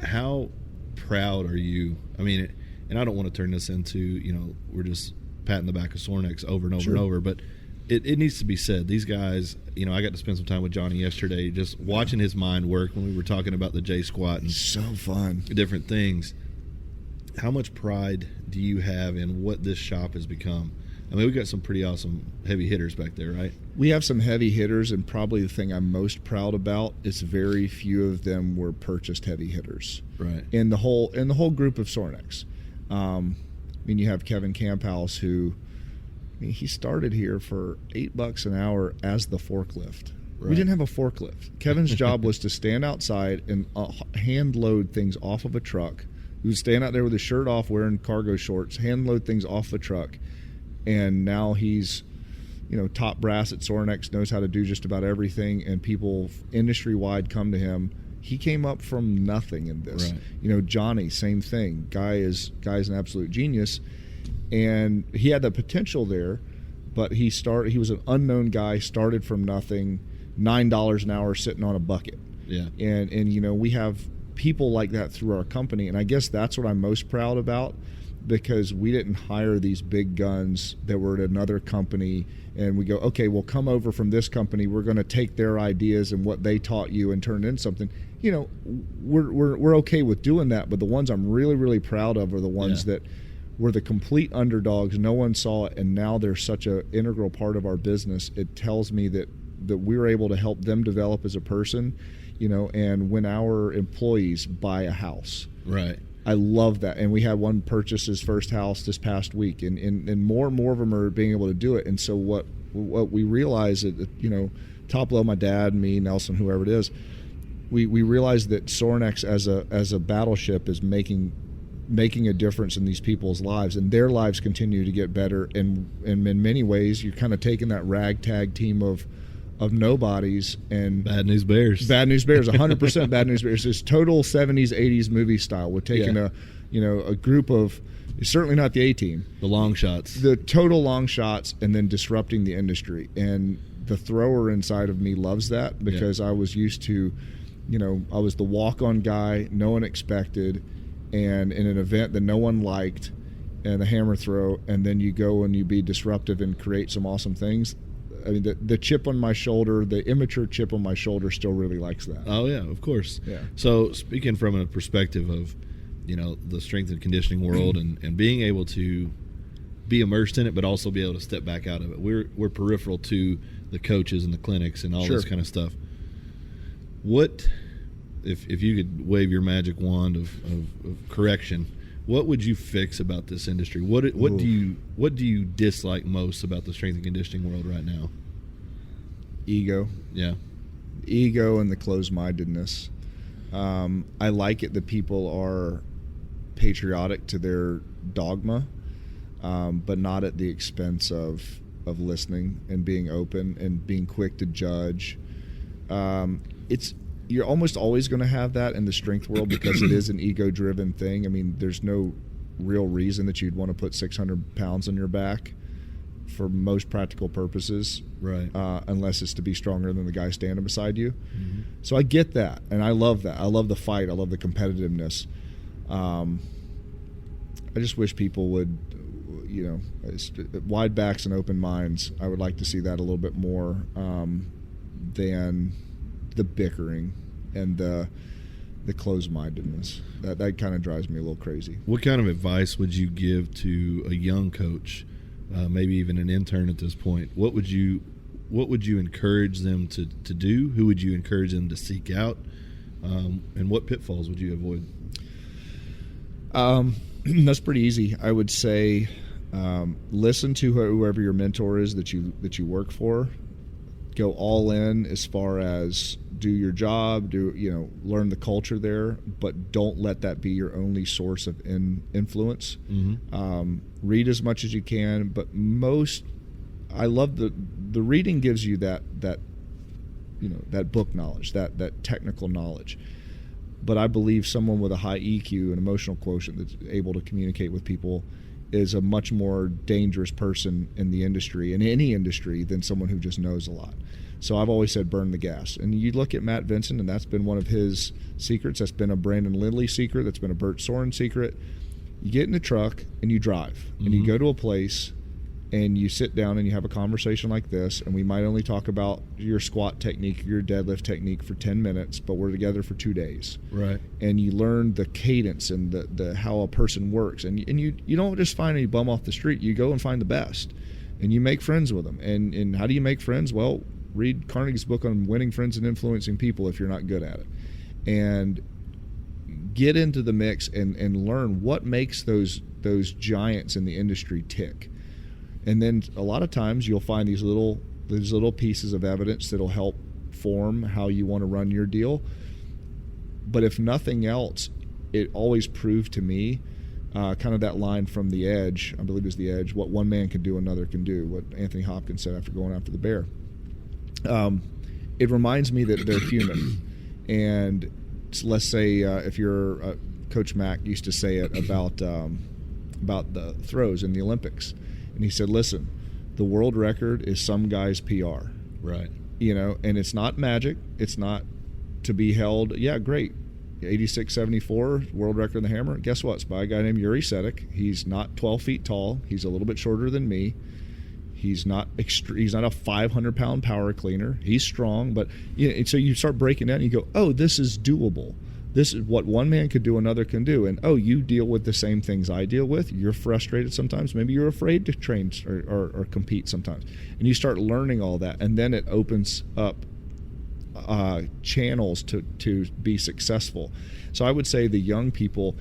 how proud are you? I mean, and I don't want to turn this into, we're just patting the back of Sorin over and over and over, but it needs to be said. These guys, I got to spend some time with Johnny yesterday, just watching his mind work when we were talking about the J squat and so fun different things. How much pride do you have in what this shop has become? I mean, we've got some pretty awesome heavy hitters back there, right? We have some heavy hitters, and probably the thing I'm most proud about is very few of them were purchased heavy hitters. Right. In the whole group of Sorin. You have Kevin Camphouse, who he started here for $8 an hour as the forklift. Right. We didn't have a forklift. Kevin's job was to stand outside and hand load things off of a truck. He would stand out there with his shirt off, wearing cargo shorts, hand load things off a truck. And now he's, top brass at Sorin, knows how to do just about everything, and people industry-wide come to him. He came up from nothing in this. Right. Johnny, same thing. Guy is an absolute genius, and he had the potential there, but he was an unknown guy, started from nothing, $9 an hour sitting on a bucket. Yeah. And we have people like that through our company, and I guess that's what I'm most proud about, because we didn't hire these big guns that were at another company and we go, okay, well, come over from this company, we're going to take their ideas and what they taught you and turn it into something. We're okay with doing that, but the ones I'm really, really proud of are the ones that were the complete underdogs. No one saw it, and now they're such an integral part of our business. It tells me that we're able to help them develop as a person, and when our employees buy a house. Right. I love that. And we had one purchase his first house this past week, and more and more of them are being able to do it. And so what we realize that, top level, my dad, me, Nelson, whoever it is, we realize that Sorin as a battleship is making a difference in these people's lives, and their lives continue to get better. And in many ways, you're kind of taking that ragtag team of nobodies and Bad News Bears, 100% Bad News Bears. It's total 70s, 80s movie style. We're taking a group of, certainly not the A-team, the long shots, the total long shots, and then disrupting the industry. And the thrower inside of me loves that, because I was used to, I was the walk-on guy no one expected, and in an event that no one liked, and a hammer throw, and then you go and you be disruptive and create some awesome things. I mean, the chip on my shoulder, the immature chip on my shoulder still really likes that. Oh, yeah, of course. Yeah. So speaking from a perspective of, the strength and conditioning world and being able to be immersed in it, but also be able to step back out of it. We're peripheral to the coaches and the clinics and all this kind of stuff. What, if you could wave your magic wand of correction, what would you fix about this industry? What do you dislike most about the strength and conditioning world right now? Ego. Yeah. Ego and the closed-mindedness. I like it that people are patriotic to their dogma, but not at the expense of listening and being open and being quick to judge. You're almost always going to have that in the strength world, because it is an ego-driven thing. I mean, there's no real reason that you'd want to put 600 pounds on your back for most practical purposes, right? Unless it's to be stronger than the guy standing beside you. Mm-hmm. So I get that, and I love that. I love the fight. I love the competitiveness. I just wish people would, wide backs and open minds. I would like to see that a little bit more than the bickering and the closed-mindedness. That kind of drives me a little crazy. What kind of advice would you give to a young coach, maybe even an intern at this point? What would you encourage them to do? Who would you encourage them to seek out? And what pitfalls would you avoid? That's pretty easy. I would say listen to whoever your mentor is that you work for. Go all in as far as do your job, learn the culture there, but don't let that be your only source of influence. Mm-hmm. Read as much as you can, but I love the reading gives you that book knowledge, that technical knowledge. But I believe someone with a high EQ and emotional quotient that's able to communicate with people is a much more dangerous person in the industry, in any industry, than someone who just knows a lot. So I've always said burn the gas. And you look at Matt Vincent, and that's been one of his secrets. That's been a Brandon Lilly secret. That's been a Bert Sorin secret. You get in the truck and you drive, and you go to a place and you sit down and you have a conversation like this, and we might only talk about your squat technique, your deadlift technique for 10 minutes, but we're together for 2 days. Right. And you learn the cadence and the how a person works. And you don't just find any bum off the street. You go and find the best, and you make friends with them. And how do you make friends? Well, read Carnegie's book on winning friends and influencing people if you're not good at it. And get into the mix and learn what makes those giants in the industry tick. And then a lot of times you'll find these little pieces of evidence that'll help form how you want to run your deal. But if nothing else, it always proved to me kind of that line from The Edge, I believe it was The Edge, what one man can do, another can do, what Anthony Hopkins said after going after the bear. It reminds me that they're human. And let's say if you're Coach Mack used to say it about the throws in the Olympics. And he said, listen, the world record is some guy's PR. Right. And it's not magic. It's not to be held. Yeah, great. 86.74, world record in the hammer. Guess what? It's by a guy named Yuri Sedek. He's not 12 feet tall. He's a little bit shorter than me. He's not a 500-pound power cleaner. He's strong. But so you start breaking down and you go, oh, this is doable. This is what one man could do, another can do. And, oh, you deal with the same things I deal with. You're frustrated sometimes. Maybe you're afraid to train or compete sometimes. And you start learning all that. And then it opens up channels to be successful. So I would say the young people,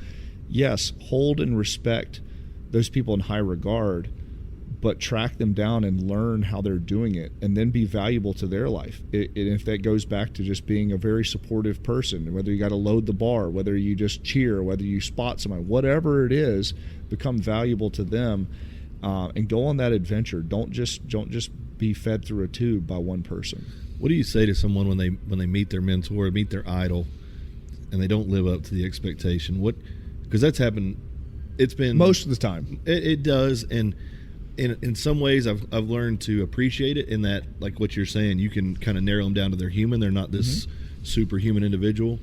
yes, hold and respect those people in high regard, but track them down and learn how they're doing it, and then be valuable to their life. And if that goes back to just being a very supportive person, whether you got to load the bar, whether you just cheer, whether you spot somebody, whatever it is, become valuable to them, and go on that adventure. Don't just be fed through a tube by one person. What do you say to someone when they meet their mentor, meet their idol, and they don't live up to the expectation? Because that's happened. It's been most of the time. It does, and in some ways I've learned to appreciate it in that, like what you're saying, you can kind of narrow them down to they're human. They're not this superhuman individual.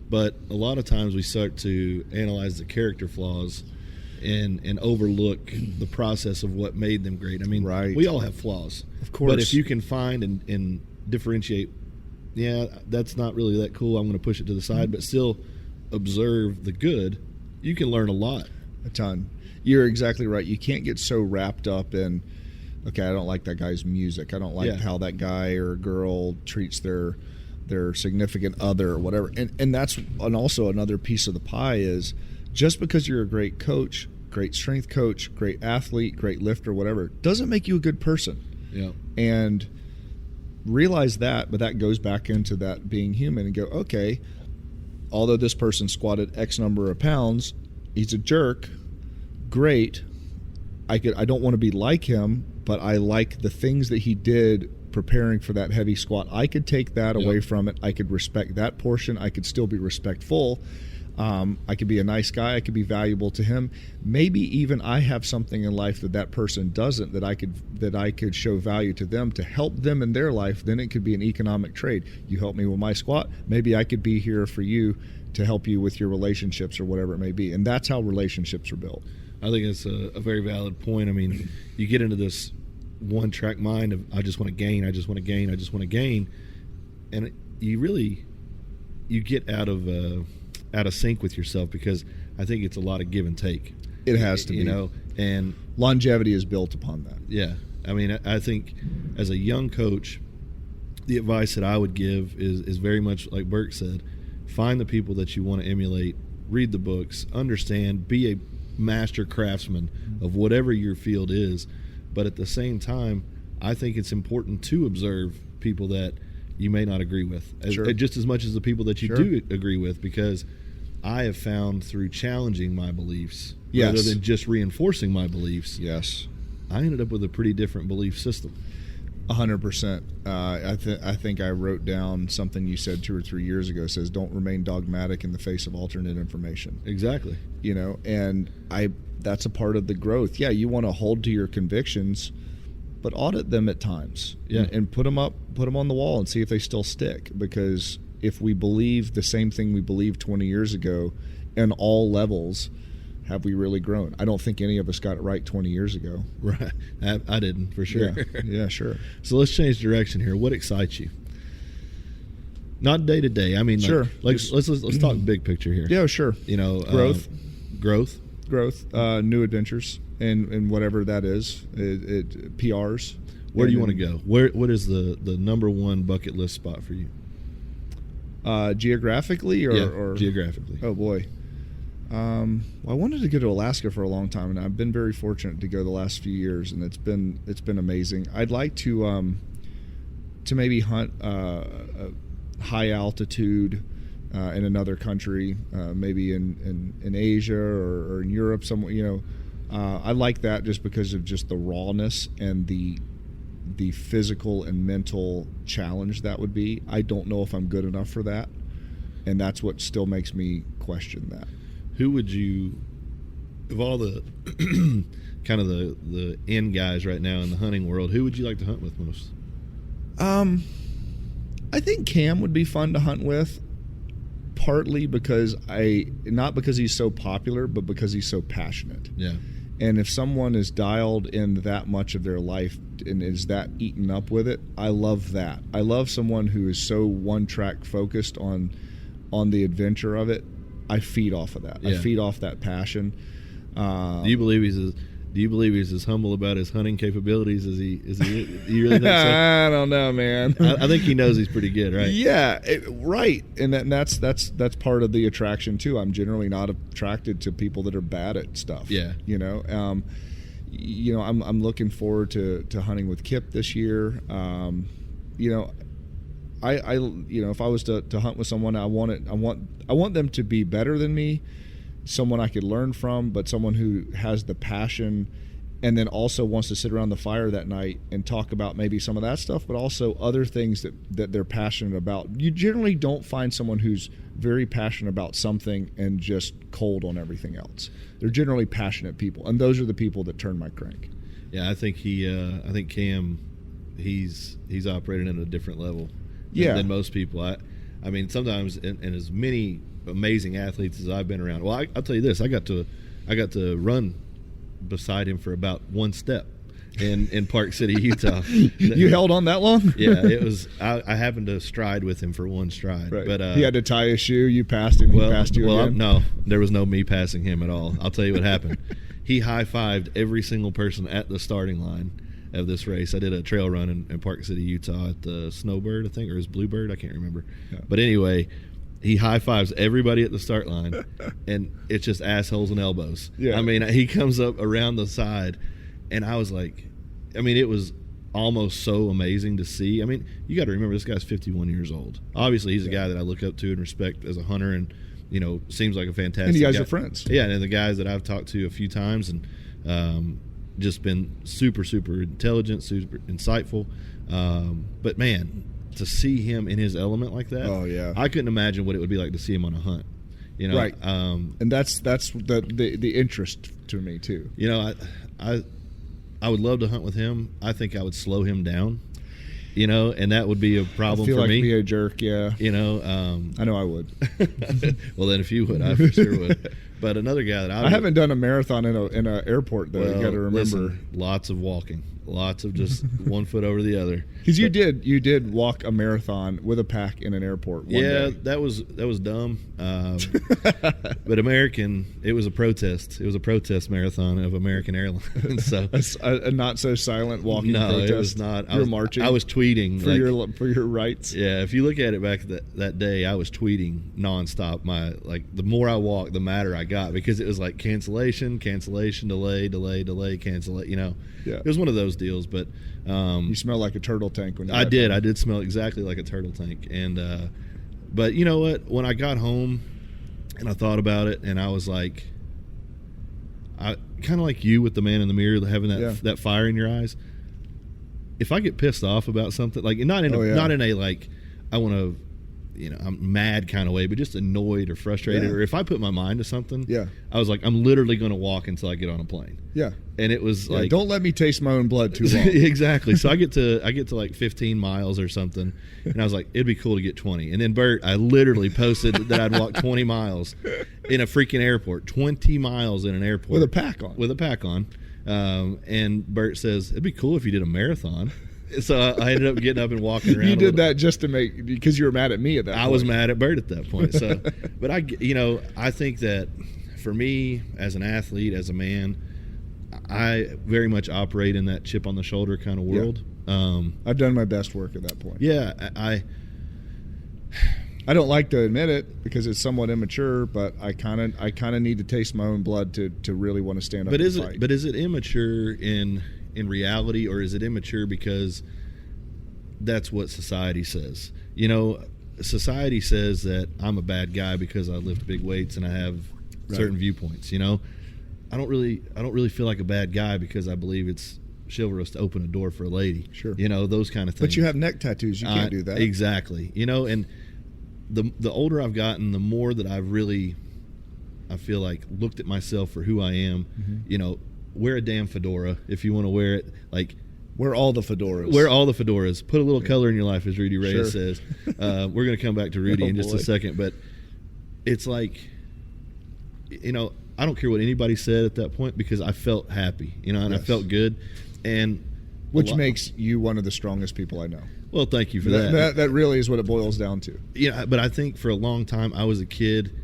But a lot of times we start to analyze the character flaws and overlook the process of what made them great. I mean, right. We all have flaws. Of course. But if you can find and differentiate, yeah, that's not really that cool, I'm going to push it to the side, but still observe the good, you can learn a lot. A ton. You're exactly right. You can't get so wrapped up in, okay, I don't like that guy's music. I don't like how that guy or girl treats their significant other or whatever. And that's also another piece of the pie is just because you're a great coach, great strength coach, great athlete, great lifter, whatever, doesn't make you a good person. Yeah. And realize that, but that goes back into that being human and go, okay, although this person squatted X number of pounds, he's a jerk. Great. I don't want to be like him, but I like the things that he did preparing for that heavy squat. I could take that away from it. I could respect that portion. I could still be respectful. I could be a nice guy. I could be valuable to him. Maybe even I have something in life that person doesn't, that I could show value to them to help them in their life. Then it could be an economic trade. You help me with my squat. Maybe I could be here for you to help you with your relationships or whatever it may be. And that's how relationships are built. I think it's a very valid point. I mean, you get into this one-track mind of I just want to gain, I just want to gain, I just want to gain, and you get out of sync with yourself, because I think it's a lot of give and take. It has to be. And longevity is built upon that. Yeah. I mean, I think as a young coach, the advice that I would give is very much like Bert said, find the people that you want to emulate, read the books, understand, be a master craftsman of whatever your field is. But at the same time, I think it's important to observe people that you may not agree with, just as much as the people that you do agree with, because I have found through challenging my beliefs rather than just reinforcing my beliefs, I ended up with a pretty different belief system. 100%. I think I wrote down something you said 2 or 3 years ago. It says, "Don't remain dogmatic in the face of alternate information." Exactly. You know, and that's a part of the growth. Yeah, you want to hold to your convictions, but audit them at times. Yeah. And put them on the wall and see if they still stick. Because if we believe the same thing we believed 20 years ago in all levels, have we really grown? I don't think any of us got it right 20 years ago. Right. I didn't, for sure. Yeah, sure. So let's change direction here. What excites you? Not day to day. I mean, sure. Let's talk big picture here. Yeah, sure. You know, growth, new adventures, and whatever that is. PRs. Where do you want to go? What is the number one bucket list spot for you? Geographically or geographically? Oh boy. I wanted to go to Alaska for a long time, and I've been very fortunate to go the last few years, and it's been amazing. I'd like to maybe hunt high altitude in another country, maybe in Asia or in Europe somewhere. You know, I like that just because of just the rawness and the physical and mental challenge that would be. I don't know if I'm good enough for that, and that's what still makes me question that. Who would you, of all the kind of the end guys right now in the hunting world, who would you like to hunt with most? I think Cam would be fun to hunt with, partly because not because he's so popular, but because he's so passionate. Yeah. And if someone is dialed in that much of their life and is that eaten up with it, I love that. I love someone who is so one-track focused on the adventure of it. I feed off of that. Yeah. I feed off that passion. Do you believe he's as humble about his hunting capabilities as he you really think so? I don't know, man. I think he knows he's pretty good, right? Yeah, right. And that's part of the attraction too. I'm generally not attracted to people that are bad at stuff. Yeah. You know, I'm looking forward to hunting with Kip this year. You know, I if I was to hunt with someone, I want them to be better than me, someone I could learn from, but someone who has the passion and then also wants to sit around the fire that night and talk about maybe some of that stuff, but also other things that they're passionate about. You generally don't find someone who's very passionate about something and just cold on everything else. They're generally passionate people, and those are the people that turn my crank. Yeah, I think Cam, he's operating at a different level than most people. I mean, sometimes in as many amazing athletes as I've been around. Well, I'll tell you this: I got to run beside him for about one step in Park City, Utah. You held on that long? Yeah, it was. I happened to stride with him for one stride, right. But he had to tie his shoe. You passed him. He passed you again. No, there was no me passing him at all. I'll tell you what happened. He high-fived every single person at the starting line of this race. I did a trail run in Park City, Utah at the Snowbird, I think, or his Bluebird, I can't remember. Yeah. But anyway, he high-fives everybody at the start line, and it's just assholes and elbows. Yeah. I mean, he comes up around the side, and I was like, it was almost so amazing to see. I mean, you got to remember, this guy's 51 years old. Obviously, he's a guy that I look up to and respect as a hunter, and, seems like a fantastic And you guys guy. are friends. Yeah, and the guys that I've talked to a few times, and just been super, super intelligent, super insightful. But, man, to see him in his element like that, oh yeah, I couldn't imagine what it would be like to see him on a hunt. Right. And that's the interest to me too. I would love to hunt with him. I think I would slow him down. And that would be a problem for me. I feel like be a jerk, yeah. I know I would. Well, then if you would, I for sure would. But another guy that I haven't done a marathon in an airport though. Well, you got to remember, listen, lots of walking, lots of just one foot over the other. Because you did walk a marathon with a pack in an airport. One day. That was dumb. But it was a protest. It was a protest marathon of American Airlines. So a not so silent walking no, protest. It was not. You were marching. I was tweeting for your rights. Yeah, if you look at it back that day, I was tweeting nonstop. The more I walked, the madder I got, because it was like cancellation, delay, cancel. Yeah. It was one of those deals. But you smell like a turtle tank when you I did smell exactly like a turtle tank. And but you know what, when I got home and I thought about it, and I was like, I kind of like you with the man in the mirror having that fire in your eyes. if I get pissed off about something, like not in a like I want to, I'm mad kind of way, but just annoyed or frustrated, or if I put my mind to something, I was like, I'm literally going to walk until I get on a plane. Yeah. And it was like, don't let me taste my own blood too long. Exactly. So I get to like 15 miles or something, and I was like, it'd be cool to get 20. And then Bert, I literally posted that I'd walk 20 miles in a freaking airport, 20 miles in an airport with a pack on. And Bert says, it'd be cool if you did a marathon. So I ended up getting up and walking around. You did that just because you were mad at me at that point. I was mad at Bert at that point. So, but I think that for me as an athlete, as a man, I very much operate in that chip on the shoulder kind of world. Yeah. I've done my best work at that point. Yeah, I don't like to admit it because it's somewhat immature, but I kind of need to taste my own blood to really want to stand up and fight. But is it immature in reality, or is it immature because that's what society says? Society says that I'm a bad guy because I lift big weights and I have certain viewpoints. I don't really feel like a bad guy because I believe it's chivalrous to open a door for a lady. Sure. Those kind of things. But you have neck tattoos. You can't do that. Exactly. And the older I've gotten, the more that I feel like looked at myself for who I am. Mm-hmm. Wear a damn fedora if you want to wear it. Like, wear all the fedoras. Wear all the fedoras. Put a little color in your life, as Rudy Reyes says. We're going to come back to Rudy in just a second, but it's like, I don't care what anybody said at that point because I felt happy, and I felt good, and which makes you one of the strongest people I know. Well, thank you for that. That really is what it boils down to. Yeah, but I think for a long time I was a kid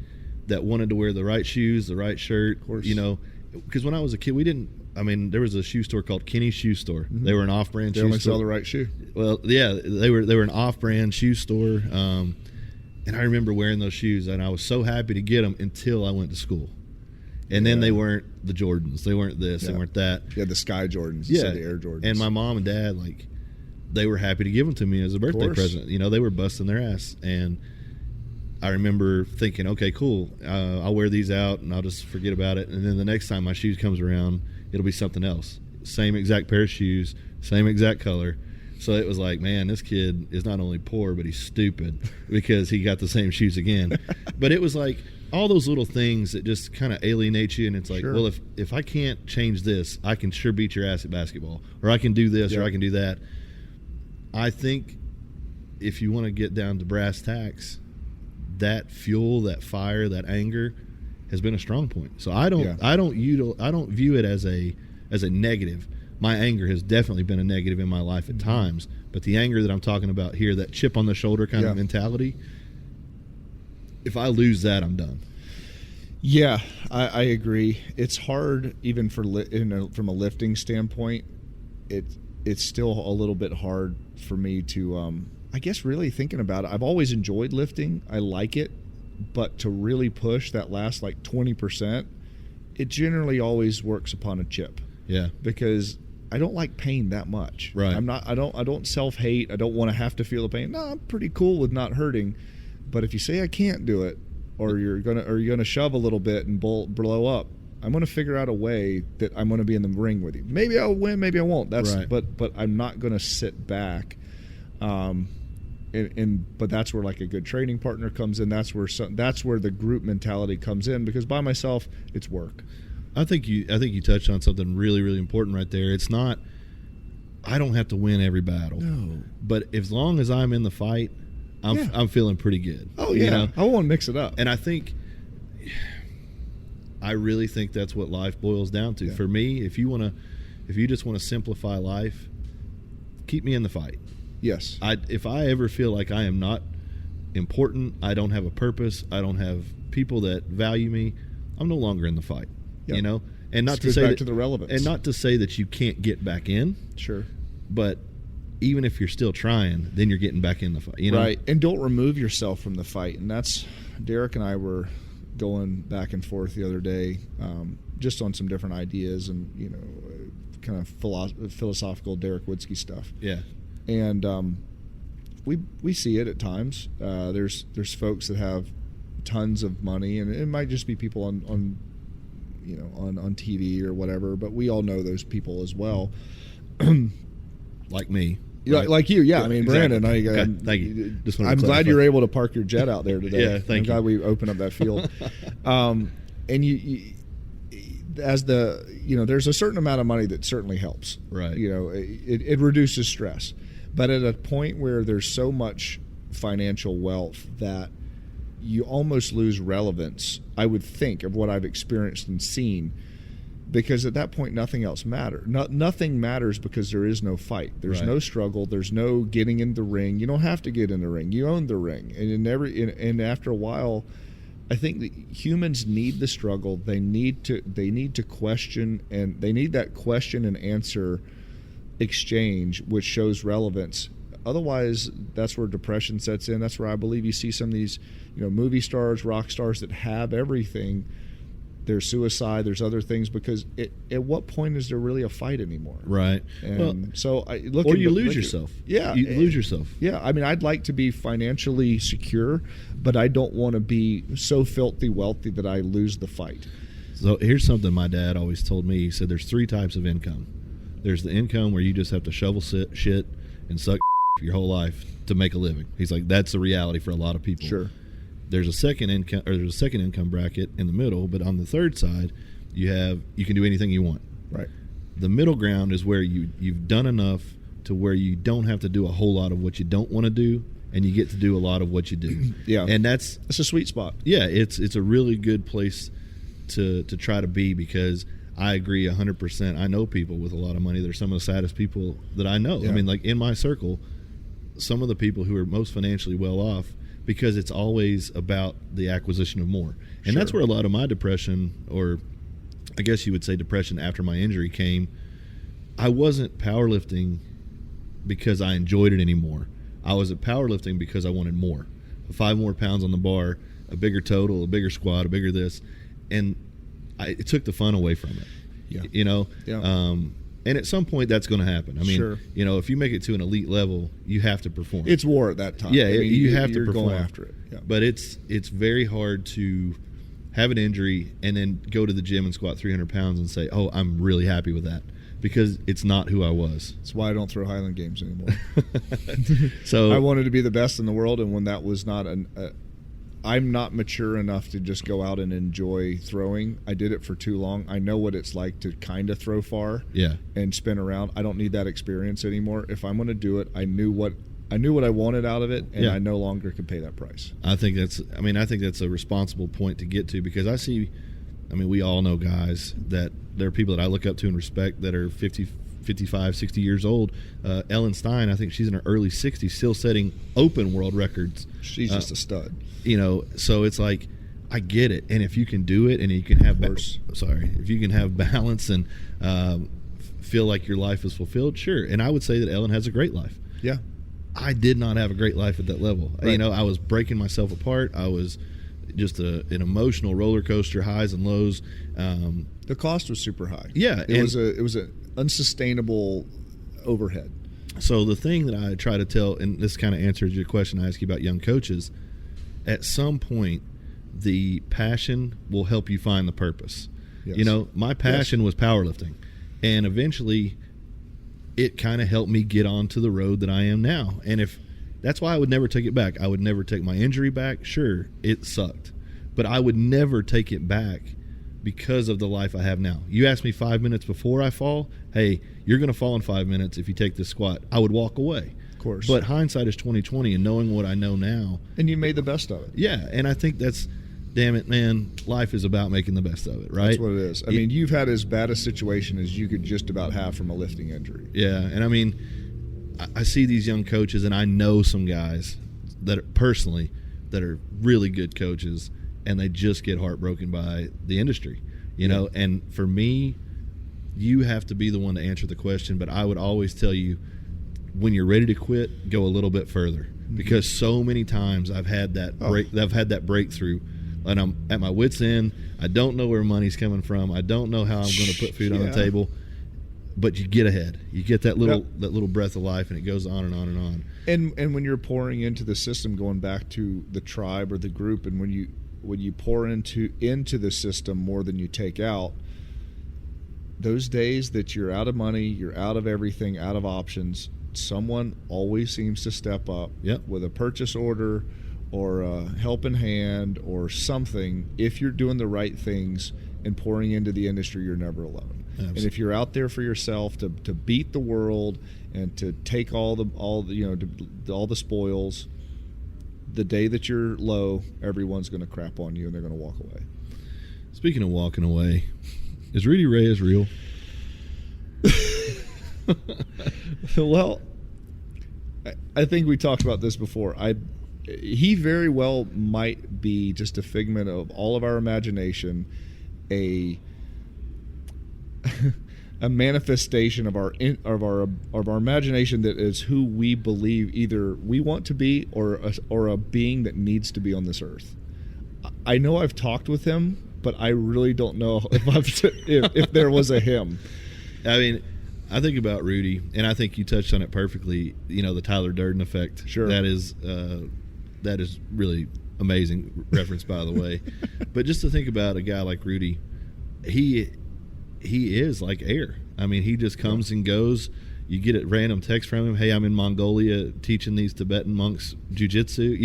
that wanted to wear the right shoes, the right shirt. Of course. Because when I was a kid, there was a shoe store called Kenny's Shoe Store. Mm-hmm. They were an off-brand shoe store. They only sell the right shoe. Well, yeah, they were an off-brand shoe store, and I remember wearing those shoes, and I was so happy to get them until I went to school. And then they weren't the Jordans. They weren't this. They weren't that. Yeah, the Sky Jordans. Yeah, the Air Jordans. And my mom and dad, they were happy to give them to me as a birthday present. They were busting their ass, and I remember thinking, okay, cool. I'll wear these out and I'll just forget about it. And then the next time my shoes comes around, it'll be something else. Same exact pair of shoes, same exact color. So it was like, man, this kid is not only poor, but he's stupid because he got the same shoes again. But it was like all those little things that just kind of alienate you. And it's like, well, if I can't change this, I can sure beat your ass at basketball, or I can do this, or I can do that. I think if you want to get down to brass tacks, that fuel, that fire, that anger has been a strong point. So I don't view it as a negative. My anger has definitely been a negative in my life at times, but the anger that I'm talking about here, that chip on the shoulder kind of mentality, if I lose that, I'm done. Yeah, I agree. It's hard even from a lifting standpoint. It's still a little bit hard for me to I guess really thinking about it, I've always enjoyed lifting. I like it, but to really push that last 20%, it generally always works upon a chip. Yeah. Because I don't like pain that much. Right. I don't self-hate. I don't want to have to feel the pain. No, I'm pretty cool with not hurting. But if you say I can't do it, or you're gonna shove a little bit and blow up, I'm gonna figure out a way that I'm gonna be in the ring with you. Maybe I'll win, maybe I won't. That's right. But I'm not gonna sit back. But that's where a good training partner comes in. That's where the group mentality comes in, because by myself it's work. I think you touched on something really, really important right there. It's not, I don't have to win every battle. No. But as long as I'm in the fight, I'm feeling pretty good. Oh yeah. I want to mix it up. And I really think that's what life boils down to. Yeah. For me, if you just want to simplify life, keep me in the fight. Yes. If I ever feel like I am not important, I don't have a purpose, I don't have people that value me, I'm no longer in the fight. Yep. And not to say back to the relevance. And not to say that you can't get back in. Sure. But even if you're still trying, then you're getting back in the fight. Right. And don't remove yourself from the fight. And that's, Derek and I were going back and forth the other day, just on some different ideas and kind of philosophical Derek Woodsky stuff. Yeah. And we see it at times. There's folks that have tons of money, and it might just be people on TV or whatever, but we all know those people as well. like me. Yeah, Right? like you, yeah. I mean, Exactly. Brandon, Okay, thank you. Just wanted I'm to glad clarify. you're able to park your jet out there today. Yeah, thank I'm glad you. we opened up that field. And you, as the, there's a certain amount of money that certainly helps. Right. It reduces stress. But at a point where there's so much financial wealth that you almost lose relevance, I would think, of what I've experienced and seen. Because at that point, nothing else matters. Nothing matters because there is no fight. There's Right. no struggle. There's no getting in the ring. You don't have to get in the ring. You own the ring. And after a while, I think that humans need the struggle. They need to question, and they need that question and answer exchange, which shows relevance. Otherwise, that's where depression sets in. That's where I believe you see some of these, movie stars, rock stars that have everything. There's suicide. There's other things, because at what point is there really a fight anymore? Right. And or you lose look yourself. Yeah, You lose yourself. Yeah, I mean, I'd like to be financially secure, but I don't want to be so filthy wealthy that I lose the fight. So here's something my dad always told me. He said there's 3 types of income. There's the income where you just have to shovel shit and suck your whole life to make a living. He's like, that's the reality for a lot of people. Sure. There's a second income bracket in the middle, but on the third side, you can do anything you want. Right. The middle ground is where you've done enough to where you don't have to do a whole lot of what you don't want to do, and you get to do a lot of what you do. Yeah. And that's a sweet spot. Yeah, it's a really good place to try to be, because I agree 100%. I know people with a lot of money. They're some of the saddest people that I know. Yeah. I mean, like in my circle, some of the people who are most financially well off, because it's always about the acquisition of more. And Sure. that's where a lot of my depression, or I guess you would say depression after my injury, came. I wasn't powerlifting because I enjoyed it anymore. I was at powerlifting because I wanted more. 5 more pounds on the bar, a bigger total, a bigger squat, a bigger this. And it took the fun away from it. Yeah. Yeah. And at some point that's going to happen. I mean, Sure. If you make it to an elite level, you have to perform. It's war at that time. Yeah, I mean, you have to you're perform. going after it. Yeah. But it's very hard to have an injury and then go to the gym and squat 300 pounds and say, oh, I'm really happy with that, because it's not who I was. That's why I don't throw Highland Games anymore. So I wanted to be the best in the world, and when that was not I'm not mature enough to just go out and enjoy throwing. I did it for too long. I know what it's like to kind of throw far, yeah, and spin around. I don't need that experience anymore. If I'm going to do it, I knew what I wanted out of it, and Yeah. I no longer can pay that price. I think that's a responsible point to get to, because we all know guys that there are people that I look up to and respect that are 50, 55, 60 years old. Ellen Stein, I think she's in her early 60s, still setting open world records. She's just a stud. So it's like, I get it. And if you can do it and you can have if you can have balance and feel like your life is fulfilled, sure. And I would say that Ellen has a great life. Yeah. I did not have a great life at that level. Right. I was breaking myself apart. I was just an emotional roller coaster, highs and lows. The cost was super high. Yeah, It was an unsustainable overhead. So the thing that I try to tell, and this kind of answers your question I asked you about young coaches, at some point the passion will help you find the purpose. Yes. My passion was powerlifting, and eventually it kind of helped me get onto the road that I am now. And that's why I would never take it back. I would never take my injury back. Sure, it sucked, but I would never take it back because of the life I have now. You asked me 5 minutes before I fall, hey, you're going to fall in 5 minutes if you take this squat. I would walk away. Of course. But hindsight is 20/20, and knowing what I know now. And you made the best of it. Yeah, and I think damn it, man, life is about making the best of it, right? That's what it is. I mean, you've had as bad a situation as you could just about have from a lifting injury. Yeah, and I see these young coaches, and I know some guys that are really good coaches, and they just get heartbroken by the industry, know. And for me, you have to be the one to answer the question. But I would always tell you, when you're ready to quit, go a little bit further, because so many times I've had that breakthrough, and I'm at my wit's end. I don't know where money's coming from. I don't know how I'm going to put food on the table. But you get ahead. You get that little breath of life, and it goes on and on and on. And when you're pouring into the system, going back to the tribe or the group, and when you pour into the system more than you take out, those days that you're out of money, you're out of everything, out of options, someone always seems to step up with a purchase order or a helping hand or something. If you're doing the right things and pouring into the industry, you're never alone. Absolutely. And if you're out there for yourself to beat the world and to take all the spoils, the day that you're low, everyone's going to crap on you and they're going to walk away. Speaking of walking away, is Rudy Reyes real? Well, I think we talked about this before. He very well might be just a figment of all of our imagination, a manifestation of our imagination that is who we believe either we want to be or a being that needs to be on this earth. I know I've talked with him, but I really don't know if there was a him. I mean, I think about Rudy, and I think you touched on it perfectly. The Tyler Durden effect. Sure. That is really amazing reference, by the way. But just to think about a guy like Rudy, he is like air. I mean, he just comes and goes. You get a random text from him, hey, I'm in Mongolia teaching these Tibetan monks jiu-jitsu.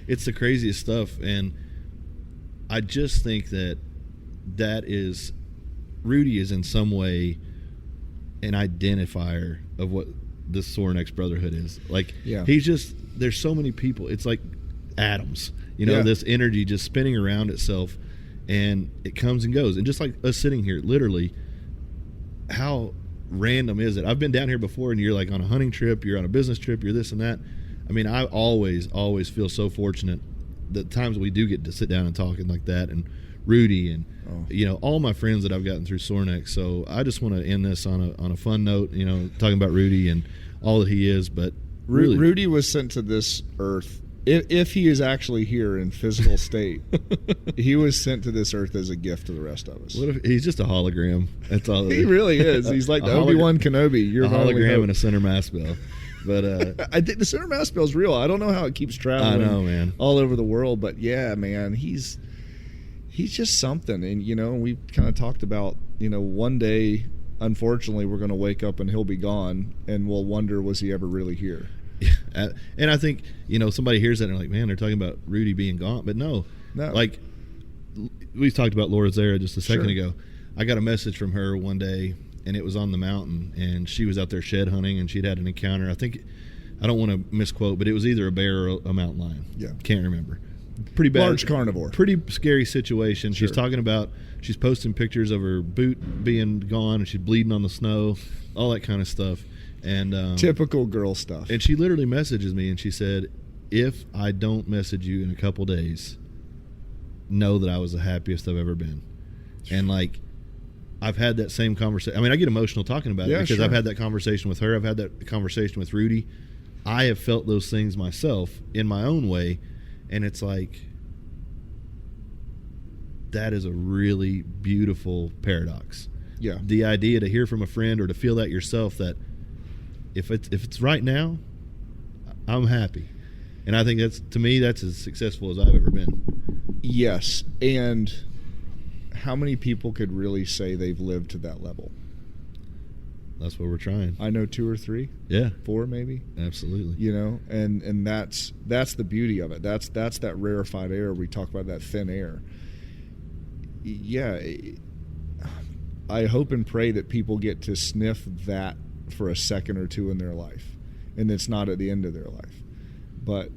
It's the craziest stuff. And I just think that Rudy is in some way an identifier of what this Sorin X Brotherhood is. He's just, there's so many people. It's like atoms, this energy just spinning around itself, and it comes and goes. And just like us sitting here, literally, how random is it? I've been down here before, and you're like on a hunting trip, you're on a business trip, you're this and that. I mean, I always feel so fortunate the times we do get to sit down and talking like that, and Rudy and all my friends that I've gotten through Sorin X. So I just want to end this on a fun note, talking about Rudy and all that he is. But really, Rudy was sent to this earth. If he is actually here in physical state, he was sent to this earth as a gift to the rest of us. What if he's just a hologram? That's all. He really is. He's like the Obi-Wan Kenobi. You're a hologram and a center mass bell. But I think the center mass bell is real. I don't know how it keeps traveling. I know, man, all over the world. But yeah, man, he's just something. And we kind of talked about one day, unfortunately, we're going to wake up and he'll be gone, and we'll wonder, was he ever really here? And I think somebody hears that and they're like, man, they're talking about Rudy being gone. But no. Like we talked about Laura Zara just a second ago. I got a message from her one day, and it was on the mountain, and she was out there shed hunting, and she'd had an encounter. I don't want to misquote, but it was either a bear or a mountain lion. Yeah, can't remember. Pretty bad, large carnivore. Pretty scary situation. Sure. She's talking about, she's posting pictures of her boot being gone, and she's bleeding on the snow, all that kind of stuff. And typical girl stuff. And she literally messages me, and she said, if I don't message you in a couple days, know that I was the happiest I've ever been. And I've had that same conversation. I mean, I get emotional talking about it because I've had that conversation with her. I've had that conversation with Rudy. I have felt those things myself in my own way. And it's like, that is a really beautiful paradox. Yeah. The idea to hear from a friend or to feel that yourself, that if it's right now, I'm happy. And I think to me, that's as successful as I've ever been. Yes. And how many people could really say they've lived to that level? That's what we're trying. I know 2 or 3. Yeah. 4 maybe. Absolutely. And that's the beauty of it. That's that rarefied air. We talk about that thin air. Yeah. I hope and pray that people get to sniff that for a second or two in their life, and it's not at the end of their life. But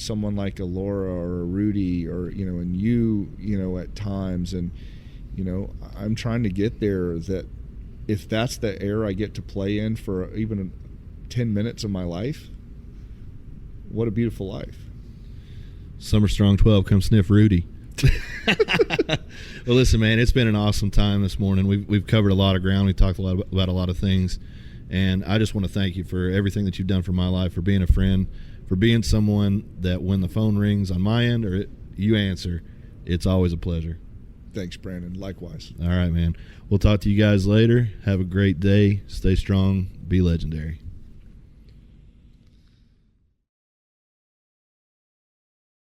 someone like a Laura or a Rudy, or and you at times, and I'm trying to get there, that if that's the air I get to play in for even 10 minutes of my life, what a beautiful life. Summer Strong 12, come sniff Rudy. Well, listen, man, it's been an awesome time this morning. We've covered a lot of ground. We talked a lot about a lot of things, and I just want to thank you for everything that you've done for my life, for being a friend, for being someone that when the phone rings on my end or you answer, it's always a pleasure. Thanks, Brandon. Likewise. All right, man. We'll talk to you guys later. Have a great day. Stay strong. Be legendary.